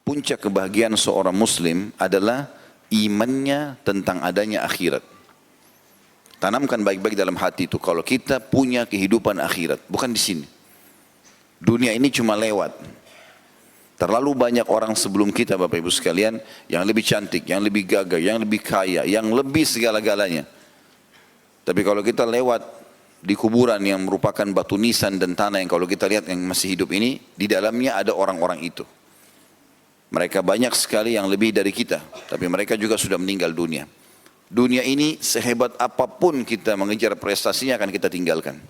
puncak kebahagiaan seorang muslim adalah imannya tentang adanya akhirat. Tanamkan baik-baik dalam hati itu, kalau kita punya kehidupan akhirat, bukan di sini. Dunia ini cuma lewat. Terlalu banyak orang sebelum kita, Bapak Ibu sekalian, yang lebih cantik, yang lebih gagah, yang lebih kaya, yang lebih segala-galanya. Tapi kalau kita lewat di kuburan yang merupakan batu nisan dan tanah yang kalau kita lihat yang masih hidup ini, di dalamnya ada orang-orang itu. Mereka banyak sekali yang lebih dari kita, tapi mereka juga sudah meninggal dunia. Dunia ini sehebat apapun kita mengejar prestasinya akan kita tinggalkan.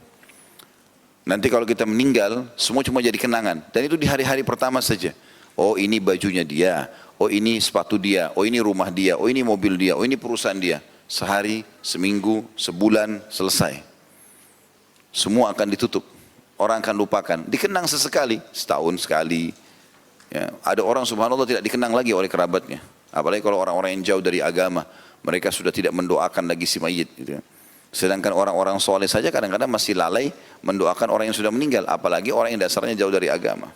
Nanti kalau kita meninggal, semua cuma jadi kenangan. Dan itu di hari-hari pertama saja. Oh ini bajunya dia, oh ini sepatu dia, oh ini rumah dia, oh ini mobil dia, oh ini perusahaan dia. Sehari, seminggu, sebulan, selesai. Semua akan ditutup. Orang akan lupakan. Dikenang sesekali, setahun sekali. Ya, ada orang subhanallah tidak dikenang lagi oleh kerabatnya. Apalagi kalau orang-orang yang jauh dari agama. Mereka sudah tidak mendoakan lagi si mayit. Gitu ya. Sedangkan orang-orang soleh saja kadang-kadang masih lalai mendoakan orang yang sudah meninggal. Apalagi orang yang dasarnya jauh dari agama.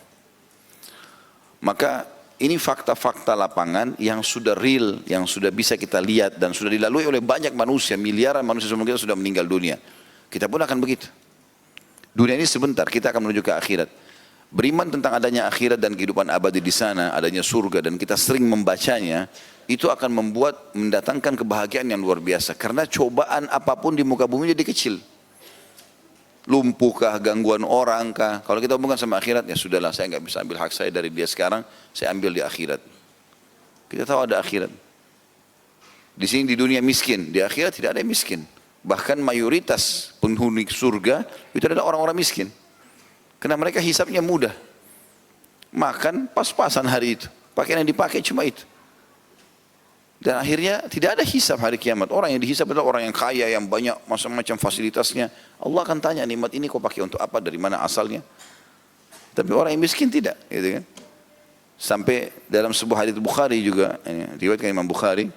Maka ini fakta-fakta lapangan yang sudah real, yang sudah bisa kita lihat dan sudah dilalui oleh banyak manusia, miliaran manusia sebelum kita sudah meninggal dunia. Kita pun akan begitu. Dunia ini sebentar, kita akan menuju ke akhirat. Beriman tentang adanya akhirat dan kehidupan abadi di sana, adanya surga dan kita sering membacanya, itu akan membuat mendatangkan kebahagiaan yang luar biasa. Karena cobaan apapun di muka bumi jadi kecil. Lumpuhkah, gangguan orang kah? Kalau kita hubungkan sama akhirat, ya sudahlah, saya nggak bisa ambil hak saya dari dia sekarang, saya ambil di akhirat. Kita tahu ada akhirat. Di sini di dunia miskin, di akhirat tidak ada yang miskin. Bahkan mayoritas penghuni surga itu adalah orang-orang miskin. Karena mereka hisapnya mudah. Makan pas-pasan hari itu. Pakaian yang dipakai cuma itu. Dan akhirnya tidak ada hisap hari kiamat. Orang yang dihisap adalah orang yang kaya, yang banyak macam-macam fasilitasnya. Allah akan tanya, nikmat ini kau pakai untuk apa, dari mana asalnya. Tapi orang yang miskin tidak. Gitu kan? Sampai dalam sebuah hadits Bukhari juga, riwayatkan Imam Bukhari,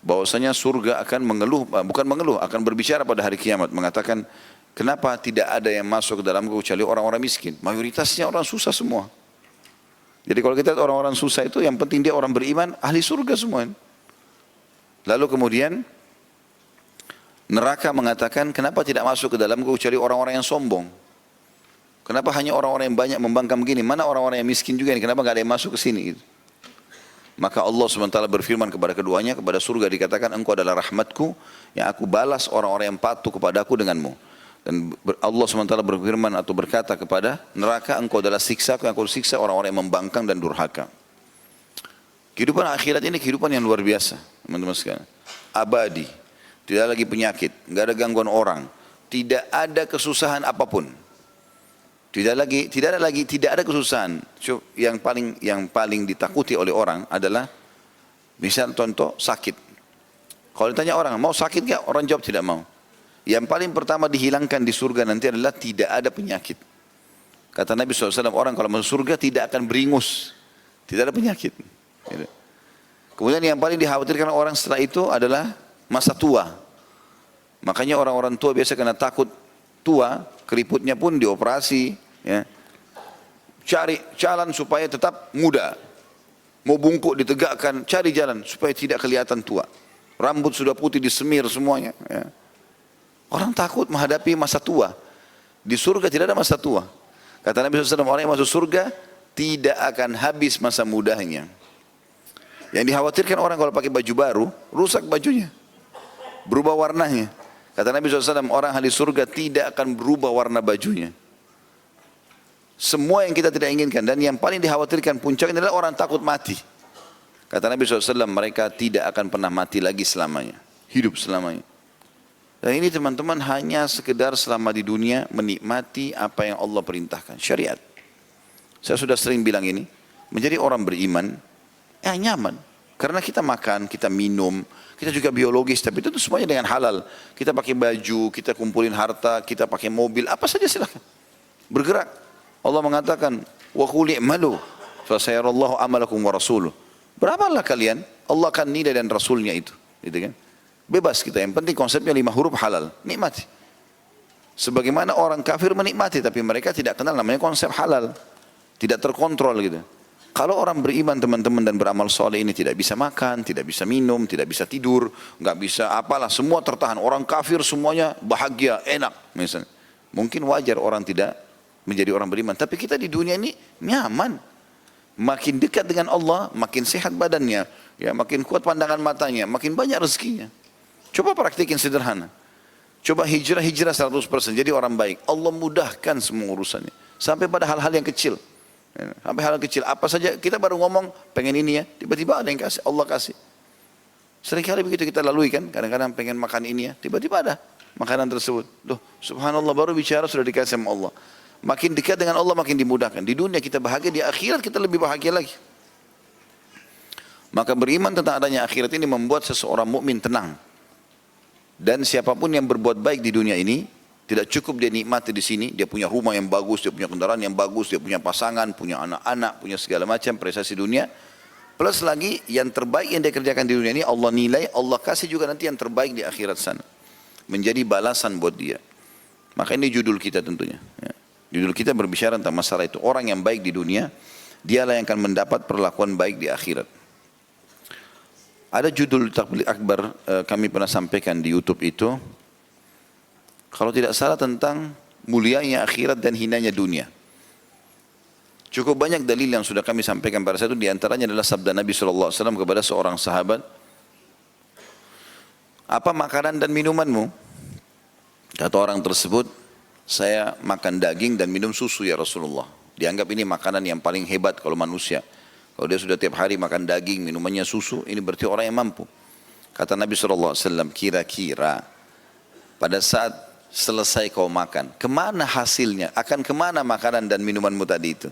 bahwasanya surga akan mengeluh, bukan mengeluh, akan berbicara pada hari kiamat. Mengatakan, kenapa tidak ada yang masuk ke dalam kecuali orang-orang miskin? Mayoritasnya orang susah semua. Jadi kalau kita lihat orang-orang susah itu, yang penting dia orang beriman, ahli surga semua. Lalu kemudian neraka mengatakan, kenapa tidak masuk ke dalam kecuali orang-orang yang sombong? Kenapa hanya orang-orang yang banyak membangkang begini? Mana orang-orang yang miskin juga ini? Kenapa nggak ada yang masuk ke sini? Maka Allah SWT berfirman kepada keduanya, kepada surga dikatakan, engkau adalah rahmatku yang aku balas orang-orang yang patuh kepadaku denganmu. Dan Allah SWT berfirman atau berkata kepada neraka, engkau adalah siksaku yang aku siksa orang-orang yang membangkang dan durhaka. Kehidupan akhirat ini kehidupan yang luar biasa, teman-teman sekalian. Abadi, tidak lagi penyakit, nggak ada gangguan orang, tidak ada kesusahan apapun. Tidak ada kesusahan. Yang paling ditakuti oleh orang adalah, misal contoh sakit. Kalau ditanya orang, mau sakit nggak? Orang jawab tidak mau. Yang paling pertama dihilangkan di surga nanti adalah tidak ada penyakit. Kata Nabi SAW, orang kalau masuk surga tidak akan beringus, tidak ada penyakit. Kemudian yang paling dikhawatirkan orang setelah itu adalah masa tua. Makanya orang-orang tua biasa kena takut tua, keriputnya pun dioperasi. Ya. Cari jalan supaya tetap muda. Mau bungkuk ditegakkan, cari jalan supaya tidak kelihatan tua. Rambut sudah putih disemir semuanya. Ya. Orang takut menghadapi masa tua. Di surga tidak ada masa tua. Kata Nabi SAW, orang yang masuk surga tidak akan habis masa mudanya. Yang dikhawatirkan orang kalau pakai baju baru, rusak bajunya. Berubah warnanya. Kata Nabi SAW, orang ahli surga tidak akan berubah warna bajunya. Semua yang kita tidak inginkan. Dan yang paling dikhawatirkan puncaknya adalah orang takut mati. Kata Nabi SAW, mereka tidak akan pernah mati lagi selamanya. Hidup selamanya. Dan ini teman-teman hanya sekedar selama di dunia menikmati apa yang Allah perintahkan. Syariat. Saya sudah sering bilang ini. Menjadi orang beriman, nyaman. Karena kita makan, kita minum, kita juga biologis, tapi itu semuanya dengan halal. Kita pakai baju, kita kumpulin harta, kita pakai mobil, apa saja silakan. Bergerak. Allah mengatakan, wa qul i'malu fa sayarallahu amalakum wa rasuluh. Beramallah kalian, Allah akan nilai dan rasulnya itu, gitu kan? Bebas kita, yang penting konsepnya 5 huruf halal, nikmati. Sebagaimana orang kafir menikmati, tapi mereka tidak kenal namanya konsep halal. Tidak terkontrol gitu. Kalau orang beriman teman-teman dan beramal soleh ini tidak bisa makan, tidak bisa minum, tidak bisa tidur, nggak bisa apalah, semua tertahan. Orang kafir semuanya bahagia, enak misalnya. Mungkin wajar orang tidak menjadi orang beriman. Tapi kita di dunia ini nyaman. Makin dekat dengan Allah, makin sehat badannya, ya makin kuat pandangan matanya, makin banyak rezekinya. Coba praktikin sederhana. Coba hijrah 100%, jadi orang baik. Allah mudahkan semua urusannya. Sampai pada hal-hal yang kecil. Sampai hal kecil, apa saja kita baru ngomong pengen ini ya, tiba-tiba ada yang kasih, Allah kasih. Seringkali begitu kita lalui kan, kadang-kadang pengen makan ini ya, tiba-tiba ada makanan tersebut. Loh, subhanallah, baru bicara sudah dikasih sama Allah. Makin dekat dengan Allah makin dimudahkan. Di dunia kita bahagia, di akhirat kita lebih bahagia lagi. Maka beriman tentang adanya akhirat ini membuat seseorang mukmin tenang. Dan siapapun yang berbuat baik di dunia ini, tidak cukup dia nikmati di sini, dia punya rumah yang bagus, dia punya kendaraan yang bagus, dia punya pasangan, punya anak-anak, punya segala macam prestasi dunia. Plus lagi yang terbaik yang dia kerjakan di dunia ini Allah nilai, Allah kasih juga nanti yang terbaik di akhirat sana. Menjadi balasan buat dia. Maka ini judul kita tentunya. Ya. Judul kita berbicara tentang masalah itu. Orang yang baik di dunia, dialah yang akan mendapat perlakuan baik di akhirat. Ada judul Tabligh Akbar kami pernah sampaikan di YouTube itu. Kalau tidak salah tentang mulianya akhirat dan hinanya dunia. Cukup banyak dalil yang sudah kami sampaikan pada saat itu. Di antaranya adalah sabda Nabi SAW kepada seorang sahabat. Apa makanan dan minumanmu? Kata orang tersebut, saya makan daging dan minum susu ya Rasulullah. Dianggap ini makanan yang paling hebat kalau manusia. Kalau dia sudah tiap hari makan daging, minumannya susu, ini berarti orang yang mampu. Kata Nabi SAW, kira-kira pada saat selesai kau makan, kemana hasilnya? Akan kemana makanan dan minumanmu tadi itu?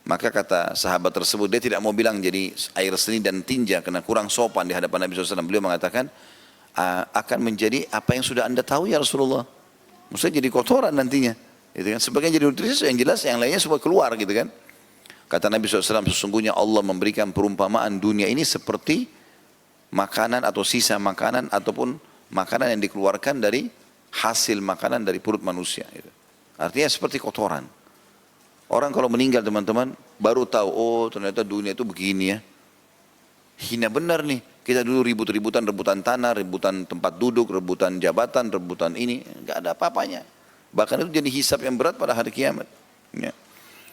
Maka kata sahabat tersebut, dia tidak mau bilang jadi air seni dan tinja karena kurang sopan di hadapan Nabi SAW. Beliau mengatakan, akan menjadi apa yang sudah anda tahu ya Rasulullah. Maksudnya jadi kotoran nantinya. Gitu kan? Sebagian jadi nutrisi yang jelas, yang lainnya semua keluar gitu kan. Kata Nabi SAW, sesungguhnya Allah memberikan perumpamaan dunia ini seperti makanan atau sisa makanan ataupun makanan yang dikeluarkan dari hasil makanan dari perut manusia. Artinya seperti kotoran. Orang kalau meninggal teman-teman baru tahu, oh ternyata dunia itu begini ya. Hina benar nih. Kita dulu ribut-ributan, rebutan tanah, rebutan tempat duduk, rebutan jabatan, rebutan ini. Enggak ada apa-apanya. Bahkan itu jadi hisab yang berat pada hari kiamat. Ya.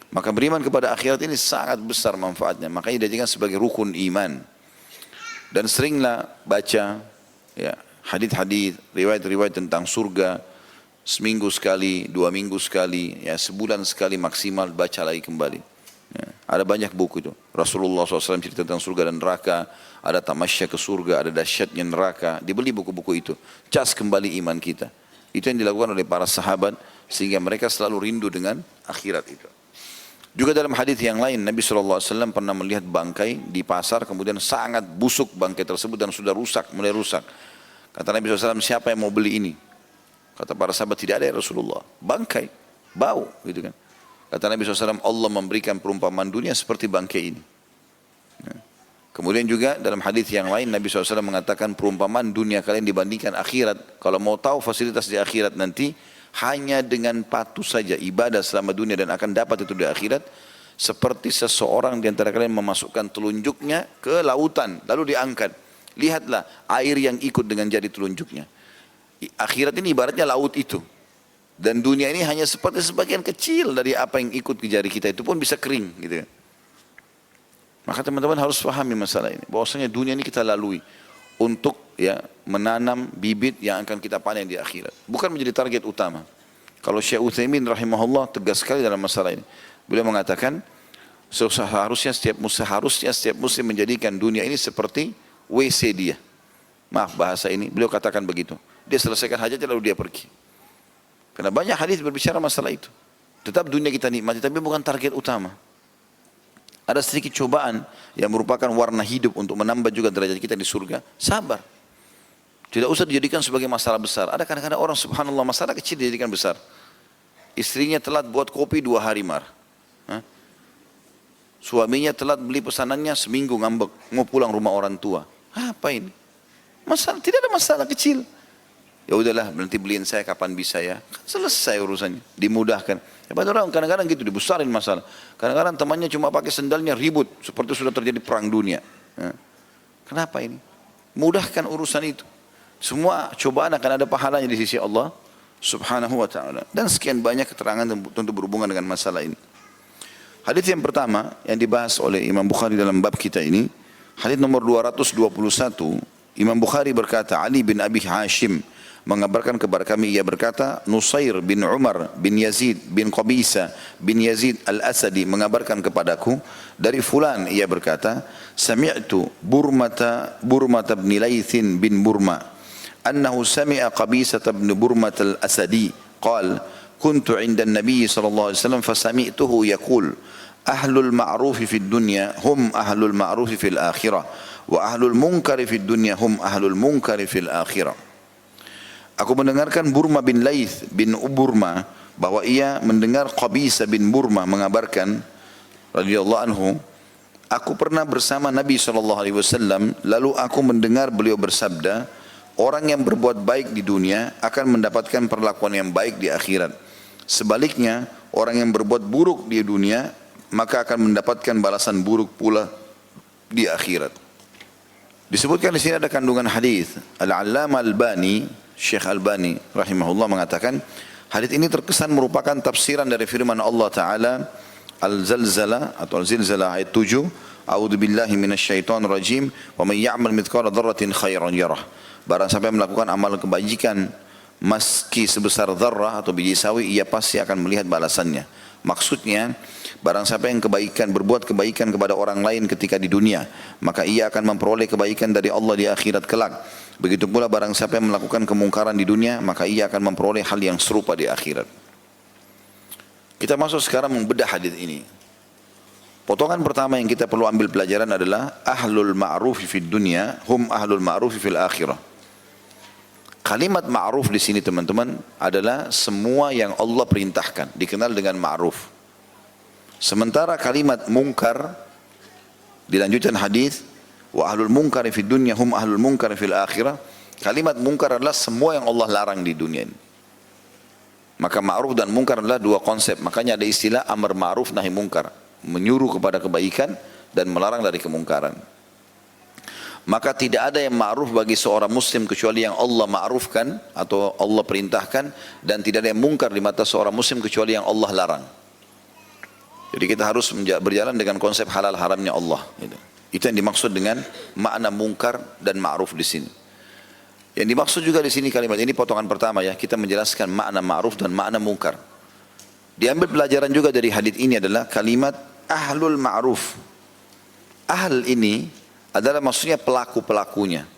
Maka beriman kepada akhirat ini sangat besar manfaatnya. Makanya dijadikan sebagai rukun iman. Dan seringlah baca ya, hadis-hadis, riwayat-riwayat tentang surga. Seminggu sekali, 2 minggu sekali, ya sebulan sekali maksimal baca lagi kembali. Ya, ada banyak buku itu. Rasulullah SAW cerita tentang surga dan neraka. Ada tamasya ke surga, ada dahsyatnya neraka. Dibeli buku-buku itu. Cas kembali iman kita. Itu yang dilakukan oleh para sahabat. Sehingga mereka selalu rindu dengan akhirat itu. Juga dalam hadis yang lain, Nabi SAW pernah melihat bangkai di pasar. Kemudian sangat busuk bangkai tersebut dan sudah rusak, mulai rusak. Kata Nabi SAW, siapa yang mau beli ini? Kata para sahabat, tidak ada ya Rasulullah. Bangkai, bau gitu kan. Kata Nabi SAW, Allah memberikan perumpamaan dunia seperti bangkai ini. Ya. Kemudian juga dalam hadis yang lain Nabi SAW mengatakan perumpamaan dunia kalian dibandingkan akhirat. Kalau mau tahu fasilitas di akhirat nanti, hanya dengan patuh saja ibadah selama dunia dan akan dapat itu di akhirat. Seperti seseorang di antara kalian memasukkan telunjuknya ke lautan lalu diangkat. Lihatlah air yang ikut dengan jari telunjuknya. Akhirat ini ibaratnya laut itu. Dan dunia ini hanya seperti sebagian kecil dari apa yang ikut ke jari kita. Itu pun bisa kering gitu. Maka teman-teman harus pahami masalah ini. Bahwasanya dunia ini kita lalui untuk ya menanam bibit yang akan kita panen di akhirat. Bukan menjadi target utama. Kalau Syekh Utsaimin rahimahullah tegas sekali dalam masalah ini. Beliau mengatakan seharusnya setiap muslim menjadikan dunia ini seperti WC dia. Maaf bahasa ini, beliau katakan begitu. Dia selesaikan hajatnya lalu dia pergi. Karena banyak hadis berbicara masalah itu. Tetap dunia kita nikmati tapi bukan target utama. Ada sedikit cobaan yang merupakan warna hidup untuk menambah juga derajat kita di surga. Sabar. Tidak usah dijadikan sebagai masalah besar. Ada kadang-kadang orang subhanallah masalah kecil dijadikan besar. Istrinya telat buat kopi 2 hari marah. Suaminya telat beli pesanannya seminggu ngambek. Mau pulang rumah orang tua. Apa ini? Masalah, tidak ada masalah kecil. Ya udahlah nanti beliin saya kapan bisa ya. Kan selesai urusannya. Dimudahkan. Hebat orang kadang-kadang gitu dibesarin masalah. Kadang-kadang temannya cuma pakai sendalnya ribut seperti sudah terjadi perang dunia. Ya. Kenapa ini? Mudahkan urusan itu. Semua cobaan akan ada pahalanya di sisi Allah Subhanahu wa ta'ala. Dan sekian banyak keterangan tentu berhubungan dengan masalah ini. Hadis yang pertama yang dibahas oleh Imam Bukhari dalam bab kita ini, hadis nomor 221, Imam Bukhari berkata, Ali bin Abi Hashim mengabarkan kepada kami, ia berkata, Nusair bin Umar bin Yazid bin Qabisa bin Yazid al-Asadi mengabarkan kepadaku dari fulan, ia berkata, sami'tu Burmata bin Laythin bin Burma annahu sami'a Qabisa bin Burma al-Asadi qala kuntu 'inda an-nabiy sallallahu alaihi wasallam fasami'tuhu yaqul ahlul ma'ruf fi ad-dunya hum ahlul ma'ruf fi al-akhirah wa ahlul munkar fi ad-dunya hum ahlul munkar fi al-akhirah. Aku mendengarkan Burma bin Layth bin Burma bahwa ia mendengar Qabisa bin Burma mengabarkan radhiyallahu anhu, aku pernah bersama Nabi SAW, lalu aku mendengar beliau bersabda, orang yang berbuat baik di dunia akan mendapatkan perlakuan yang baik di akhirat. Sebaliknya, orang yang berbuat buruk di dunia maka akan mendapatkan balasan buruk pula di akhirat. Disebutkan di sini ada kandungan hadis. Al-Allamah Al-Albani, Syekh Albani rahimahullah mengatakan, hadis ini terkesan merupakan tafsiran dari firman Allah Ta'ala Al-Zalzalah atau Al-Zilzalah ayat 7, A'udzu billahi minasyaitonir rajim, wa may ya'mal mithqala dzarratin khairan yarah. Barang siapa yang melakukan amal kebajikan meski sebesar dzarrah atau biji sawi, ia pasti akan melihat balasannya. Maksudnya, barang siapa yang berbuat kebaikan kepada orang lain ketika di dunia, maka ia akan memperoleh kebaikan dari Allah di akhirat kelak. Begitu pula barang siapa yang melakukan kemungkaran di dunia, maka ia akan memperoleh hal yang serupa di akhirat. Kita masuk sekarang membedah hadis ini. Potongan pertama yang kita perlu ambil pelajaran adalah ahlul ma'ruf fid dunya hum ahlul ma'ruf fil akhirah. Kalimat ma'ruf di sini teman-teman adalah semua yang Allah perintahkan, dikenal dengan ma'ruf. Sementara kalimat mungkar dilanjutkan hadis wa ahlul munkar fid dunya hum ahlul munkar fil akhirah. Kalimat mungkar adalah semua yang Allah larang di dunia ini. Maka ma'ruf dan mungkar adalah dua konsep. Makanya ada istilah amar ma'ruf nahi mungkar, menyuruh kepada kebaikan dan melarang dari kemungkaran. Maka tidak ada yang ma'ruf bagi seorang muslim kecuali yang Allah ma'rufkan atau Allah perintahkan, dan tidak ada yang mungkar di mata seorang muslim kecuali yang Allah larang. Jadi kita harus berjalan dengan konsep halal haramnya Allah. Itu yang dimaksud dengan makna mungkar dan ma'ruf di sini. Yang dimaksud juga di sini kalimat ini potongan pertama ya, kita menjelaskan makna ma'ruf dan makna mungkar. Diambil pelajaran juga dari hadis ini adalah kalimat ahlul ma'ruf. Ahl ini adalah maksudnya pelaku-pelakunya.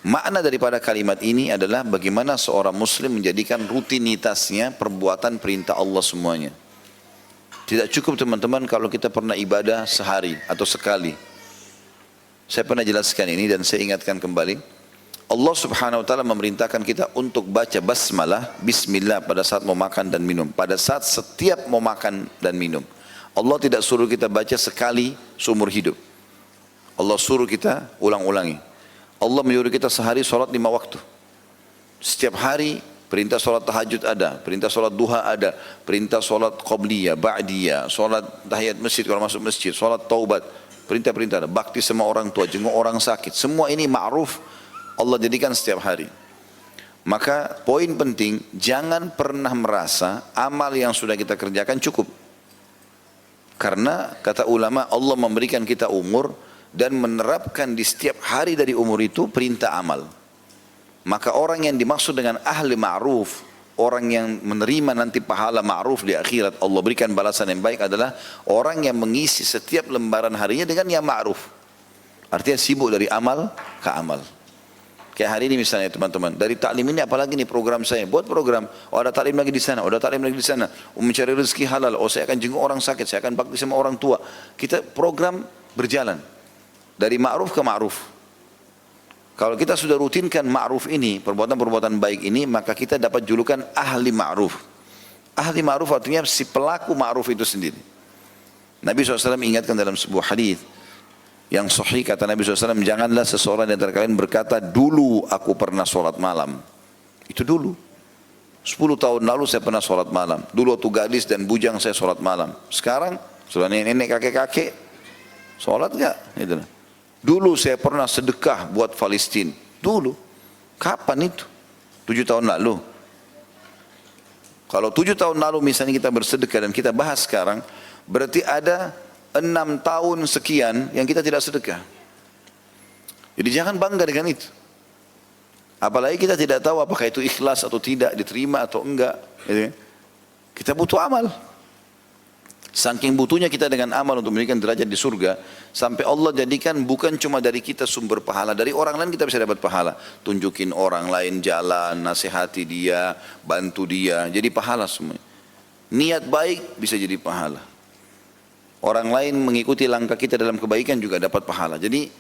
Makna daripada kalimat ini adalah bagaimana seorang muslim menjadikan rutinitasnya perbuatan perintah Allah semuanya. Tidak cukup teman-teman kalau kita pernah ibadah sehari atau sekali. Saya pernah jelaskan ini dan saya ingatkan kembali. Allah Subhanahu wa ta'ala memerintahkan kita untuk baca basmalah, bismillah pada saat mau makan dan minum. Pada saat setiap mau makan dan minum. Allah tidak suruh kita baca sekali seumur hidup. Allah suruh kita ulang-ulangi. Allah menyuruh kita sehari sholat 5 waktu. Setiap hari perintah sholat tahajud ada, perintah sholat duha ada, perintah sholat qabliyah, ba'diyah, sholat tahiyat masjid kalau masuk masjid, sholat taubat, perintah-perintah ada, bakti sama orang tua, jenguk orang sakit. Semua ini ma'ruf Allah jadikan setiap hari. Maka poin penting, jangan pernah merasa amal yang sudah kita kerjakan cukup. Karena kata ulama, Allah memberikan kita umur dan menerapkan di setiap hari dari umur itu perintah amal. Maka orang yang dimaksud dengan ahli ma'ruf, orang yang menerima nanti pahala ma'ruf di akhirat, Allah berikan balasan yang baik, adalah orang yang mengisi setiap lembaran harinya dengan yang ma'ruf. Artinya sibuk dari amal ke amal. Kayak hari ini misalnya teman-teman, dari taklim ini apalagi nih program saya, buat program, oh ada taklim lagi di sana, oh ada taklim lagi di sana, mencari rezeki halal, oh saya akan jenguk orang sakit, saya akan bakti sama orang tua. Kita program berjalan dari ma'ruf ke ma'ruf. Kalau kita sudah rutinkan ma'ruf ini, perbuatan-perbuatan baik ini, maka kita dapat julukan ahli ma'ruf. Ahli ma'ruf artinya si pelaku ma'ruf itu sendiri. Nabi SAW ingatkan dalam sebuah hadis yang sahih, kata Nabi SAW, janganlah seseorang di antara kalian berkata, dulu aku pernah sholat malam. Itu dulu. 10 tahun lalu saya pernah sholat malam. Dulu waktu gadis dan bujang saya sholat malam. Sekarang sudah nenek kakek-kakek sholat enggak? Gitu. Dulu saya pernah sedekah buat Palestina. Dulu. Kapan itu? 7 tahun lalu. Kalau 7 tahun lalu misalnya kita bersedekah dan kita bahas sekarang, berarti ada 6 tahun sekian yang kita tidak sedekah. Jadi jangan bangga dengan itu. Apalagi kita tidak tahu apakah itu ikhlas atau tidak, diterima atau enggak. Kita butuh amal. Saking butuhnya kita dengan amal untuk memberikan derajat di surga, sampai Allah jadikan bukan cuma dari kita sumber pahala, dari orang lain kita bisa dapat pahala. Tunjukin orang lain jalan, nasihati dia, bantu dia, jadi pahala semua. Niat baik bisa jadi pahala. Orang lain mengikuti langkah kita dalam kebaikan juga dapat pahala. Jadi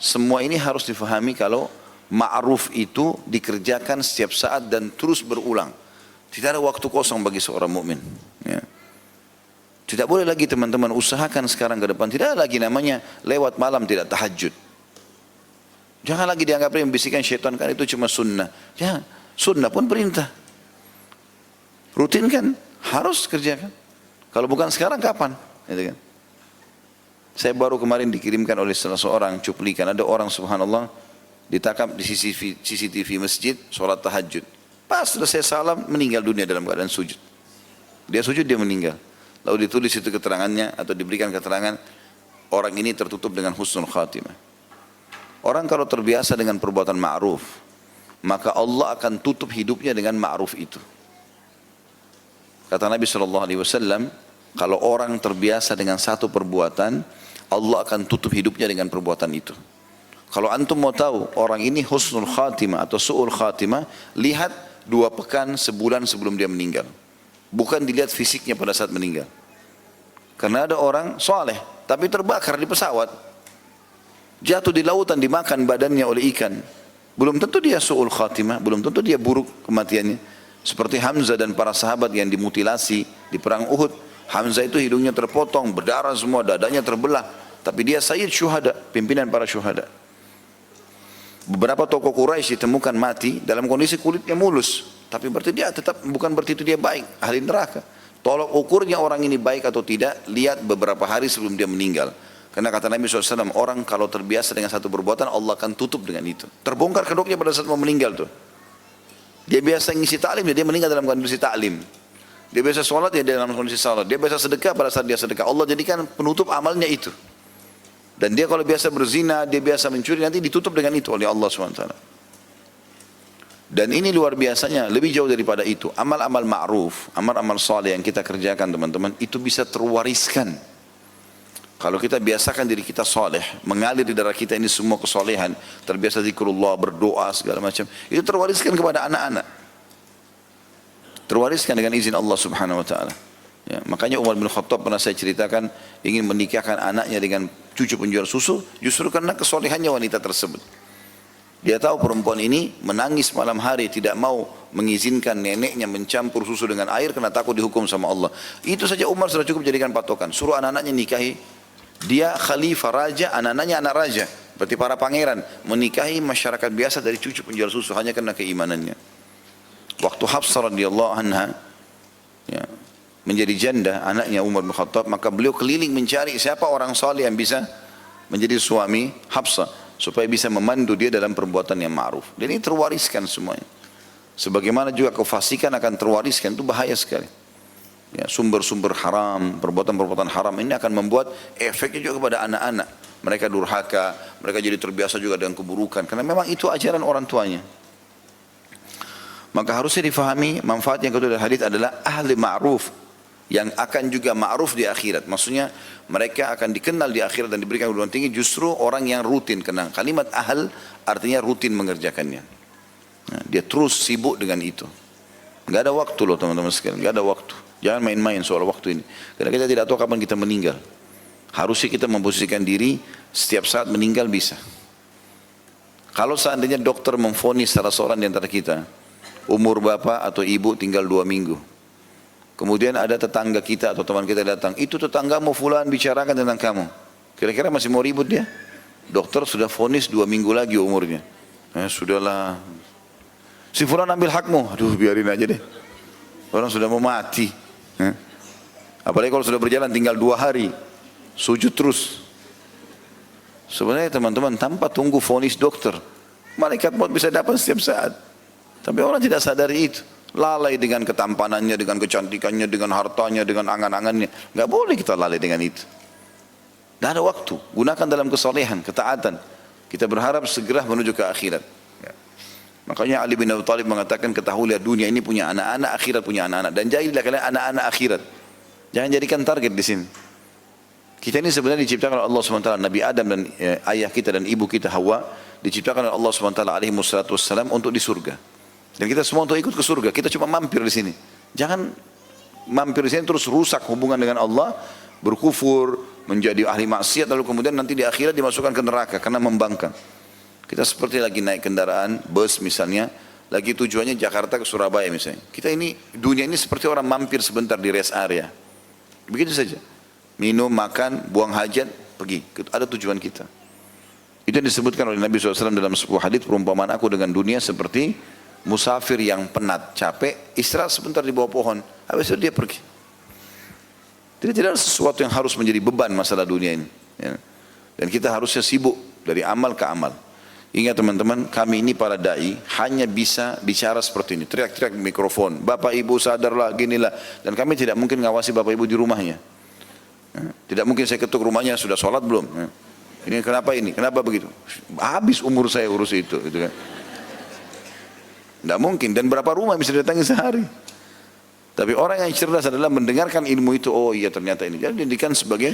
semua ini harus difahami kalau ma'ruf itu dikerjakan setiap saat dan terus berulang. Tidak ada waktu kosong bagi seorang mukmin. Ya. Tidak boleh lagi teman-teman usahakan sekarang ke depan. Tidak ada lagi namanya lewat malam tidak tahajud. Jangan lagi dianggap membisikkan syaitan kan itu cuma sunnah. Ya, sunnah pun perintah. Rutin kan harus kerjakan. Kalau bukan sekarang kapan? Gitu kan. Saya baru kemarin dikirimkan oleh salah seorang cuplikan. Ada orang subhanallah ditangkap di CCTV masjid, sholat tahajud. Pas selesai salam, meninggal dunia dalam keadaan sujud. Dia sujud, dia meninggal. Lalu ditulis itu keterangannya, atau diberikan keterangan, orang ini tertutup dengan husnul khatimah. Orang kalau terbiasa dengan perbuatan ma'ruf, maka Allah akan tutup hidupnya dengan ma'ruf itu. Kata Nabi SAW, kalau orang terbiasa dengan satu perbuatan, Allah akan tutup hidupnya dengan perbuatan itu. Kalau antum mau tahu orang ini husnul khatimah atau su'ul khatimah, lihat 2 pekan, sebulan sebelum dia meninggal. Bukan dilihat fisiknya pada saat meninggal. Karena ada orang soleh, tapi terbakar di pesawat. Jatuh di lautan, dimakan badannya oleh ikan. Belum tentu dia su'ul khatimah, belum tentu dia buruk kematiannya. Seperti Hamzah dan para sahabat yang dimutilasi di perang Uhud. Hamzah itu hidungnya terpotong, berdarah semua, dadanya terbelah. Tapi dia sayyid syuhada, pimpinan para syuhada. Beberapa tokoh Quraisy ditemukan mati dalam kondisi kulitnya mulus. Tapi berarti dia tetap, bukan berarti itu dia baik, ahli neraka. Tolok ukurnya orang ini baik atau tidak, lihat beberapa hari sebelum dia meninggal. Karena kata Nabi SAW, orang kalau terbiasa dengan satu perbuatan, Allah akan tutup dengan itu. Terbongkar kedoknya pada saat mau meninggal tuh. Dia biasa ngisi taklim, dia meninggal dalam kondisi taklim. Dia biasa sholat, dia dalam kondisi sholat. Dia biasa sedekah pada saat dia sedekah. Allah jadikan penutup amalnya itu. Dan dia kalau biasa berzina, dia biasa mencuri, nanti ditutup dengan itu oleh Allah SWT. Dan ini luar biasanya, lebih jauh daripada itu. Amal-amal ma'ruf, amal-amal saleh yang kita kerjakan teman-teman, itu bisa terwariskan. Kalau kita biasakan diri kita saleh, mengalir di darah kita ini semua kesolehan, terbiasa zikrullah, berdoa, segala macam, itu terwariskan kepada anak-anak. Terwariskan dengan izin Allah Subhanahu Wa Taala. Ya, makanya Umar bin Khattab pernah saya ceritakan ingin menikahkan anaknya dengan cucu penjual susu, justru karena kesolehannya wanita tersebut. Dia tahu perempuan ini menangis malam hari, tidak mau mengizinkan neneknya mencampur susu dengan air karena takut dihukum sama Allah. Itu saja Umar sudah cukup jadikan patokan. Suruh anak-anaknya nikahi. Dia khalifah raja, anak-anaknya anak raja. Berarti para pangeran menikahi masyarakat biasa dari cucu penjual susu hanya karena keimanannya. Waktu Hafsah radhiyallahu anha ya, menjadi janda, anaknya Umar bin Khattab, maka beliau keliling mencari siapa orang saleh yang bisa menjadi suami Hafsah supaya bisa memandu dia dalam perbuatan yang ma'ruf. Dan ini terwariskan semuanya. Sebagaimana juga kefasikan akan terwariskan, itu bahaya sekali. Ya, sumber-sumber haram, perbuatan-perbuatan haram ini akan membuat efeknya juga kepada anak-anak. Mereka durhaka, mereka jadi terbiasa juga dengan keburukan karena memang itu ajaran orang tuanya. Maka harusnya difahami manfaat yang kedua dari hadis adalah ahli ma'ruf yang akan juga ma'ruf di akhirat. Maksudnya mereka akan dikenal di akhirat dan diberikan kedudukan tinggi justru orang yang rutin. Karena kalimat ahl artinya rutin mengerjakannya. Nah, dia terus sibuk dengan itu. Enggak ada waktu loh teman-teman sekalian, enggak ada waktu. Jangan main-main soal waktu ini. Karena kita tidak tahu kapan kita meninggal. Harusnya kita memposisikan diri setiap saat meninggal bisa. Kalau seandainya dokter memvonis salah seorang di antara kita, umur bapak atau ibu tinggal 2 minggu. Kemudian ada tetangga kita atau teman kita datang, itu tetanggamu fulan bicarakan tentang kamu. Kira-kira masih mau ribut dia? Dokter sudah vonis 2 minggu lagi umurnya. Sudahlah. Si fulan ambil hakmu, aduh biarin aja deh. Orang sudah mau mati. Apalagi kalau sudah berjalan tinggal 2 hari. Sujud terus. Sebenarnya teman-teman, tanpa tunggu vonis dokter, malaikat maut bisa datang setiap saat. Tapi orang tidak sadari itu. Lalai dengan ketampanannya, dengan kecantikannya, dengan hartanya, dengan angan-angannya. Nggak boleh kita lalai dengan itu. Tidak ada waktu. Gunakan dalam kesolehan, ketaatan. Kita berharap segera menuju ke akhirat. Ya. Makanya Ali bin Abi Thalib mengatakan, ketahuilah dunia ini punya anak-anak, akhirat punya anak-anak. Dan jadilah kalian anak-anak akhirat. Jangan jadikan target di sini. Kita ini sebenarnya diciptakan oleh Allah SWT. Nabi Adam dan ayah kita dan ibu kita Hawa diciptakan oleh Allah SWT alaihi wassalam untuk di surga. Dan kita semua untuk ikut ke surga. Kita cuma mampir di sini. Jangan mampir di sini terus rusak hubungan dengan Allah, berkufur, menjadi ahli maksiat, lalu kemudian nanti di akhirat dimasukkan ke neraka karena membangkang. Kita seperti lagi naik kendaraan bus misalnya, lagi tujuannya Jakarta ke Surabaya misalnya. Kita ini, dunia ini seperti orang mampir sebentar di rest area. Begitu saja. Minum, makan, buang hajat, pergi. Ada tujuan kita. Itu yang disebutkan oleh Nabi SAW dalam sebuah hadits, perumpamaan aku dengan dunia seperti musafir yang penat, capek, istirahat sebentar di bawah pohon, habis itu dia pergi. Jadi tidak ada sesuatu yang harus menjadi beban masalah dunia ini. Ya. Dan kita harusnya sibuk dari amal ke amal. Ingat teman-teman, kami ini para da'i hanya bisa bicara seperti ini, teriak-teriak mikrofon, Bapak Ibu sadarlah, ginilah. Dan kami tidak mungkin ngawasi Bapak Ibu di rumahnya. Ya. Tidak mungkin saya ketuk rumahnya, sudah sholat belum? Ya. Ini kenapa ini? Kenapa begitu? Habis umur saya urus itu, gitu kan. Tidak mungkin, dan berapa rumah bisa didatangi sehari. Tapi orang yang cerdas adalah mendengarkan ilmu itu, oh iya ternyata ini. Jadi dijadikan sebagai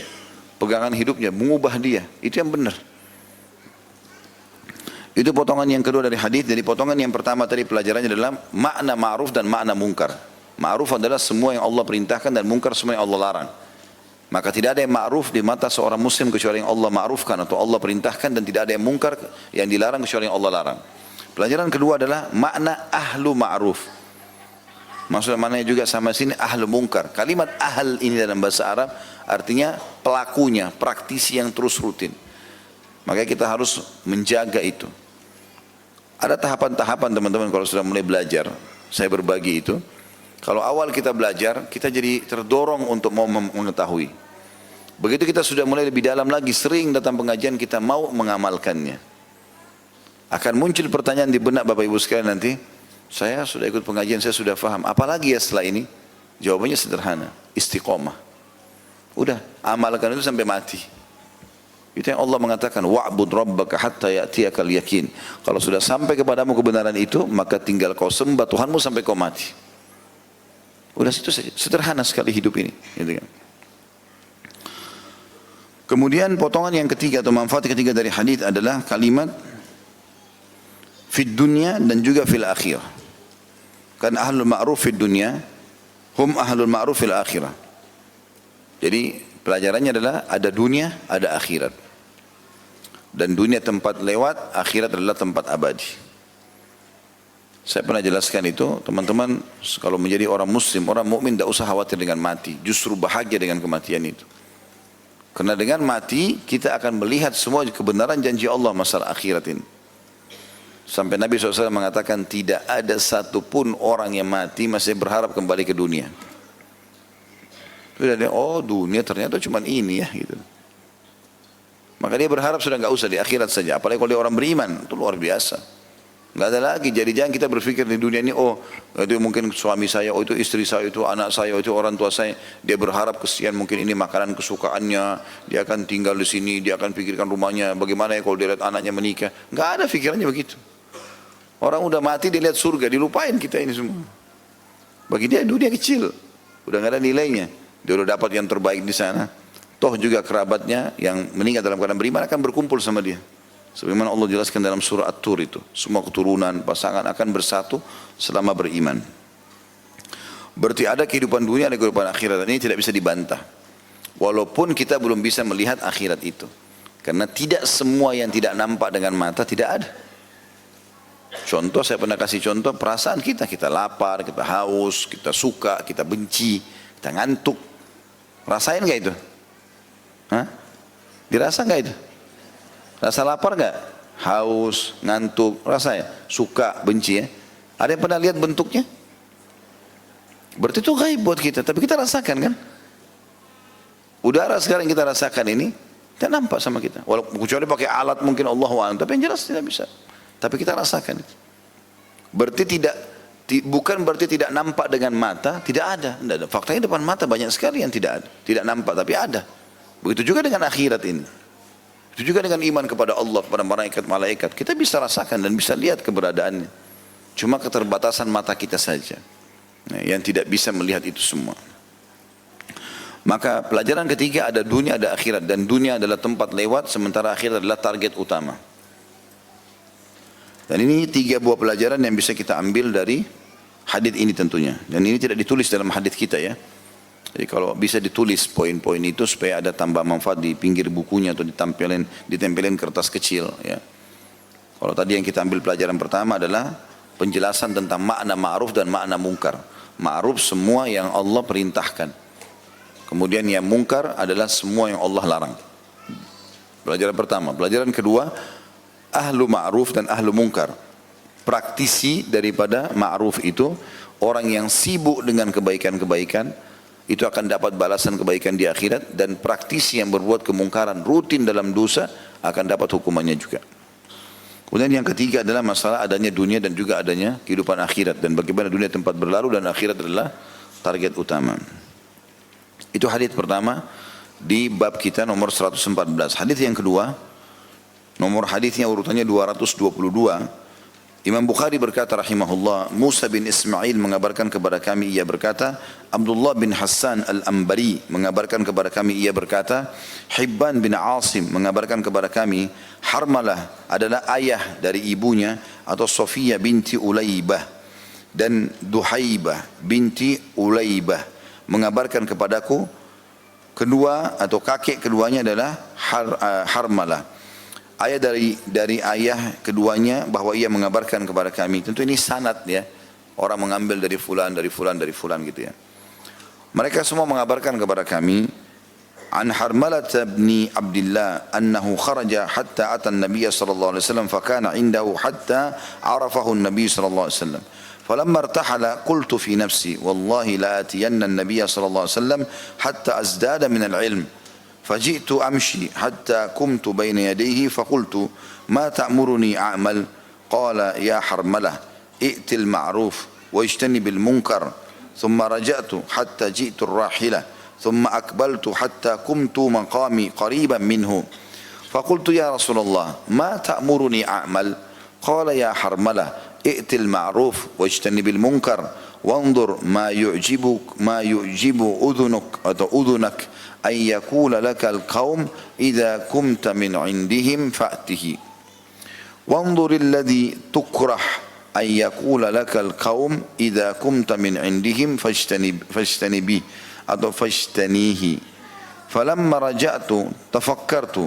pegangan hidupnya, mengubah dia. Itu yang benar. Itu potongan yang kedua dari hadis. Jadi potongan yang pertama tadi pelajarannya adalah makna ma'ruf dan makna mungkar. Ma'ruf adalah semua yang Allah perintahkan dan mungkar semua yang Allah larang. Maka tidak ada yang ma'ruf di mata seorang muslim kecuali yang Allah ma'rufkan atau Allah perintahkan, dan tidak ada yang mungkar yang dilarang kecuali yang Allah larang. Pelajaran kedua adalah makna ahlu ma'ruf. Maksudnya maknanya juga sama sini ahlu mungkar. Kalimat ahl ini dalam bahasa Arab artinya pelakunya, praktisi yang terus rutin. Makanya kita harus menjaga itu. Ada tahapan-tahapan teman-teman kalau sudah mulai belajar. Saya berbagi itu. Kalau awal kita belajar, kita jadi terdorong untuk mau mengetahui. Begitu kita sudah mulai lebih dalam lagi, sering datang pengajian, kita mau mengamalkannya. Akan muncul pertanyaan di benak Bapak Ibu sekalian nanti, saya sudah ikut pengajian, saya sudah faham, apalagi ya setelah ini? Jawabannya sederhana, istiqomah. Udah, amalkan itu sampai mati. Itu yang Allah mengatakan, wa'bud rabbaka hatta ya'tiyakal yakin. Kalau sudah sampai kepadamu kebenaran itu, maka tinggal kau sembah Tuhanmu sampai kau mati. Udah situ saja, sederhana sekali hidup ini. Gitu kan. Kemudian potongan yang ketiga atau manfaat ketiga dari hadis adalah kalimat fid dunya dan juga fil akhirah. Kan ahlul ma'ruf fid dunya hum ahlul ma'ruf fil akhirah. Jadi pelajarannya adalah ada dunia, ada akhirat. Dan dunia tempat lewat, akhirat adalah tempat abadi. Saya pernah jelaskan itu, teman-teman, kalau menjadi orang muslim, orang mukmin tidak usah khawatir dengan mati, justru bahagia dengan kematian itu. Karena dengan mati kita akan melihat semua kebenaran janji Allah masalah akhirat ini. Sampai Nabi SAW mengatakan tidak ada satupun orang yang mati masih berharap kembali ke dunia. Sudah dia, oh dunia ternyata cuma ini ya gitu. Maka dia berharap sudah nggak usah di akhirat saja. Apalagi kalau dia orang beriman, itu luar biasa. Nggak ada lagi. Jadi jangan kita berpikir di dunia ini, oh itu mungkin suami saya, oh itu istri saya, itu anak saya, oh itu orang tua saya. Dia berharap kesian mungkin ini makanan kesukaannya. Dia akan tinggal di sini, dia akan pikirkan rumahnya. Bagaimana ya kalau dia lihat anaknya menikah? Nggak ada pikirannya begitu. Orang udah mati dia lihat surga, dilupain kita ini semua. Bagi dia dunia kecil, udah nggak ada nilainya. Dia udah dapat yang terbaik di sana. Toh juga kerabatnya yang meninggal dalam keadaan beriman akan berkumpul sama dia. Sebagaimana Allah jelaskan dalam surah At-Tur itu, semua keturunan, pasangan akan bersatu selama beriman. Berarti ada kehidupan dunia, ada kehidupan akhirat. Dan ini tidak bisa dibantah. Walaupun kita belum bisa melihat akhirat itu. Karena tidak semua yang tidak nampak dengan mata tidak ada. Contoh, saya pernah kasih contoh perasaan kita. Kita lapar, kita haus, kita suka, kita benci, kita ngantuk. Rasain gak itu? Hah? Dirasa gak itu? Rasa lapar gak? Haus, ngantuk, rasa ya? Suka, benci ya? Ada yang pernah lihat bentuknya? Berarti itu gaib buat kita, tapi kita rasakan kan? Udara sekarang kita rasakan ini, tidak nampak sama kita. Walaupun kecuali pakai alat mungkin Allahu a'lam, tapi yang jelas tidak bisa. Tapi kita rasakan itu. Berarti bukan berarti tidak nampak dengan mata, tidak ada. Tidak ada. Faktanya depan mata banyak sekali yang tidak ada, tidak nampak tapi ada. Begitu juga dengan akhirat ini. Itu juga dengan iman kepada Allah, kepada malaikat-malaikat. Kita bisa rasakan dan bisa lihat keberadaannya. Cuma keterbatasan mata kita saja yang tidak bisa melihat itu semua. Maka pelajaran ketiga, ada dunia, ada akhirat. Dan dunia adalah tempat lewat, sementara akhirat adalah target utama. Dan ini 3 buah pelajaran yang bisa kita ambil dari hadits ini tentunya. Dan ini tidak ditulis dalam hadits kita ya. Jadi kalau bisa ditulis poin-poin itu supaya ada tambah manfaat di pinggir bukunya atau ditempelin kertas kecil ya. Kalau tadi yang kita ambil pelajaran pertama adalah penjelasan tentang makna ma'ruf dan makna mungkar. Ma'ruf semua yang Allah perintahkan. Kemudian yang mungkar adalah semua yang Allah larang. Pelajaran pertama. Pelajaran kedua, ahlu ma'ruf dan ahlu mungkar. Praktisi daripada ma'ruf itu orang yang sibuk dengan kebaikan-kebaikan, itu akan dapat balasan kebaikan di akhirat, dan praktisi yang berbuat kemungkaran rutin dalam dosa akan dapat hukumannya juga. Kemudian yang ketiga adalah masalah adanya dunia dan juga adanya kehidupan akhirat, dan bagaimana dunia tempat berlalu dan akhirat adalah target utama. Itu hadits pertama di bab kita nomor 114. Hadits yang kedua, nomor haditsnya urutannya 222. Imam Bukhari berkata rahimahullah, Musa bin Ismail mengabarkan kepada kami, ia berkata, Abdullah bin Hassan al-Ambari mengabarkan kepada kami, ia berkata, Hibban bin Asim mengabarkan kepada kami, Harmalah adalah ayah dari ibunya, atau Sofiyah binti Ulaibah, dan Duhaibah binti Ulaibah mengabarkan kepadaku, kedua atau kakek keduanya adalah Harmalah. Ayat dari ayah keduanya bahwa ia mengabarkan kepada kami. Tentu ini sanad ya. Orang mengambil dari fulan gitu ya. Mereka semua mengabarkan kepada kami an Harmalah bin Abdullah annahu kharaja hatta ata an-nabiy sallallahu alaihi wasallam fa kana indahu hatta arafahu an-nabiy sallallahu alaihi wasallam. فلما ارتحل قلت في نفسي والله لا أتين النبي صلى الله عليه وسلم حتى أزداد من العلم فجئت أمشي حتى قمت بين يديه فقلت ما تأمرني أعمل قال يا حرملة ائت المعروف واجتنب المنكر ثم رجعت حتى جئت الراحلة ثم أقبلت حتى قمت مقامي قريبا منه فقلت يا رسول الله ما تأمرني أعمل قال يا حرملة ائت المعروف واجتنب المنكر وانظر ما يعجب أذنك أن يقول لك القوم إذا كنت من عندهم فأته وانظر الذي تكره أن يقول لك القوم إذا كنت من عندهم فاجتنبيه أو فاجتنيه فلما رجعت تفكرت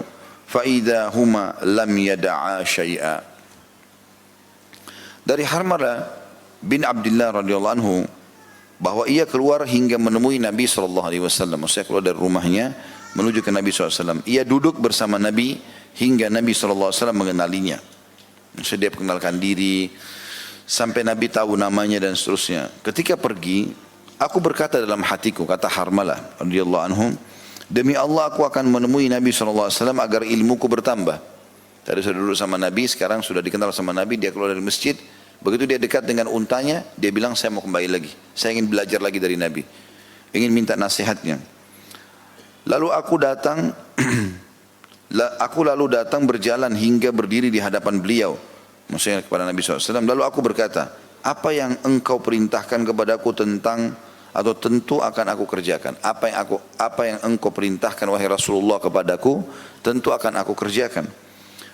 فإذا هما لم يدعا شيئا. Dari Harmalah bin Abdullah radhiyallahu anhu bahwa ia keluar hingga menemui Nabi SAW. Maksudnya keluar dari rumahnya menuju ke Nabi SAW. Ia duduk bersama Nabi hingga Nabi SAW mengenalinya. Maksudnya dia mengenalkan diri sampai Nabi tahu namanya dan seterusnya. Ketika pergi, aku berkata dalam hatiku, kata Harmalah radhiyallahu anhu, demi Allah aku akan menemui Nabi SAW agar ilmuku bertambah. Tadi sudah duduk sama Nabi, sekarang sudah dikenal sama Nabi, dia keluar dari masjid. Begitu dia dekat dengan untanya, dia bilang saya mau kembali lagi. Saya ingin belajar lagi dari Nabi. Ingin minta nasihatnya. Lalu aku lalu datang berjalan hingga berdiri di hadapan beliau. Maksudnya kepada Nabi SAW. Lalu aku berkata, apa yang engkau perintahkan kepadaku tentang atau tentu akan aku kerjakan. Apa yang engkau perintahkan wahai Rasulullah kepadaku, tentu akan aku kerjakan.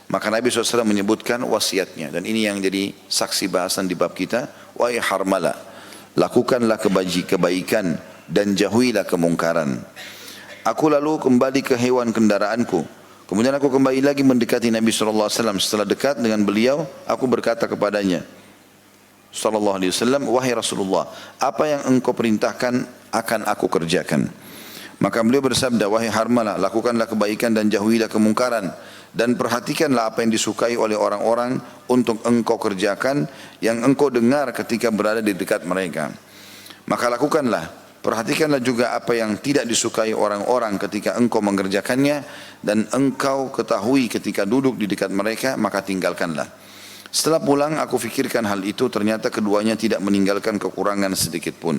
Maka Nabi SAW menyebutkan wasiatnya. Dan ini yang jadi saksi bahasan di bab kita. Wahai Harmalah, lakukanlah kebaikan dan jauhilah kemungkaran. Aku lalu kembali ke hewan kendaraanku. Kemudian aku kembali lagi mendekati Nabi SAW. Setelah dekat dengan beliau, aku berkata kepadanya SAW, wahai Rasulullah, apa yang engkau perintahkan akan aku kerjakan. Maka beliau bersabda, wahai Harmalah, lakukanlah kebaikan dan jauhilah kemungkaran. Dan perhatikanlah apa yang disukai oleh orang-orang untuk engkau kerjakan, yang engkau dengar ketika berada di dekat mereka. Maka lakukanlah, perhatikanlah juga apa yang tidak disukai orang-orang ketika engkau mengerjakannya, dan engkau ketahui ketika duduk di dekat mereka, maka tinggalkanlah. Setelah pulang aku fikirkan hal itu, ternyata keduanya tidak meninggalkan kekurangan sedikit pun.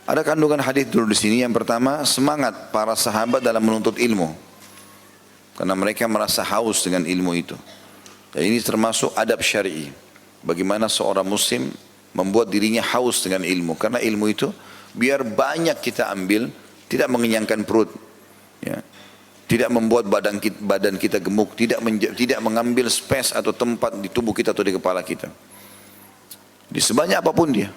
Ada kandungan hadis dulu di sini. Yang pertama, semangat para sahabat dalam menuntut ilmu, karena mereka merasa haus dengan ilmu itu. Dan ini termasuk adab syar'i. Bagaimana seorang muslim membuat dirinya haus dengan ilmu, karena ilmu itu biar banyak kita ambil tidak mengenyangkan perut, ya. Tidak membuat badan kita gemuk, tidak mengambil space atau tempat di tubuh kita atau di kepala kita. Di sebanyak apapun dia,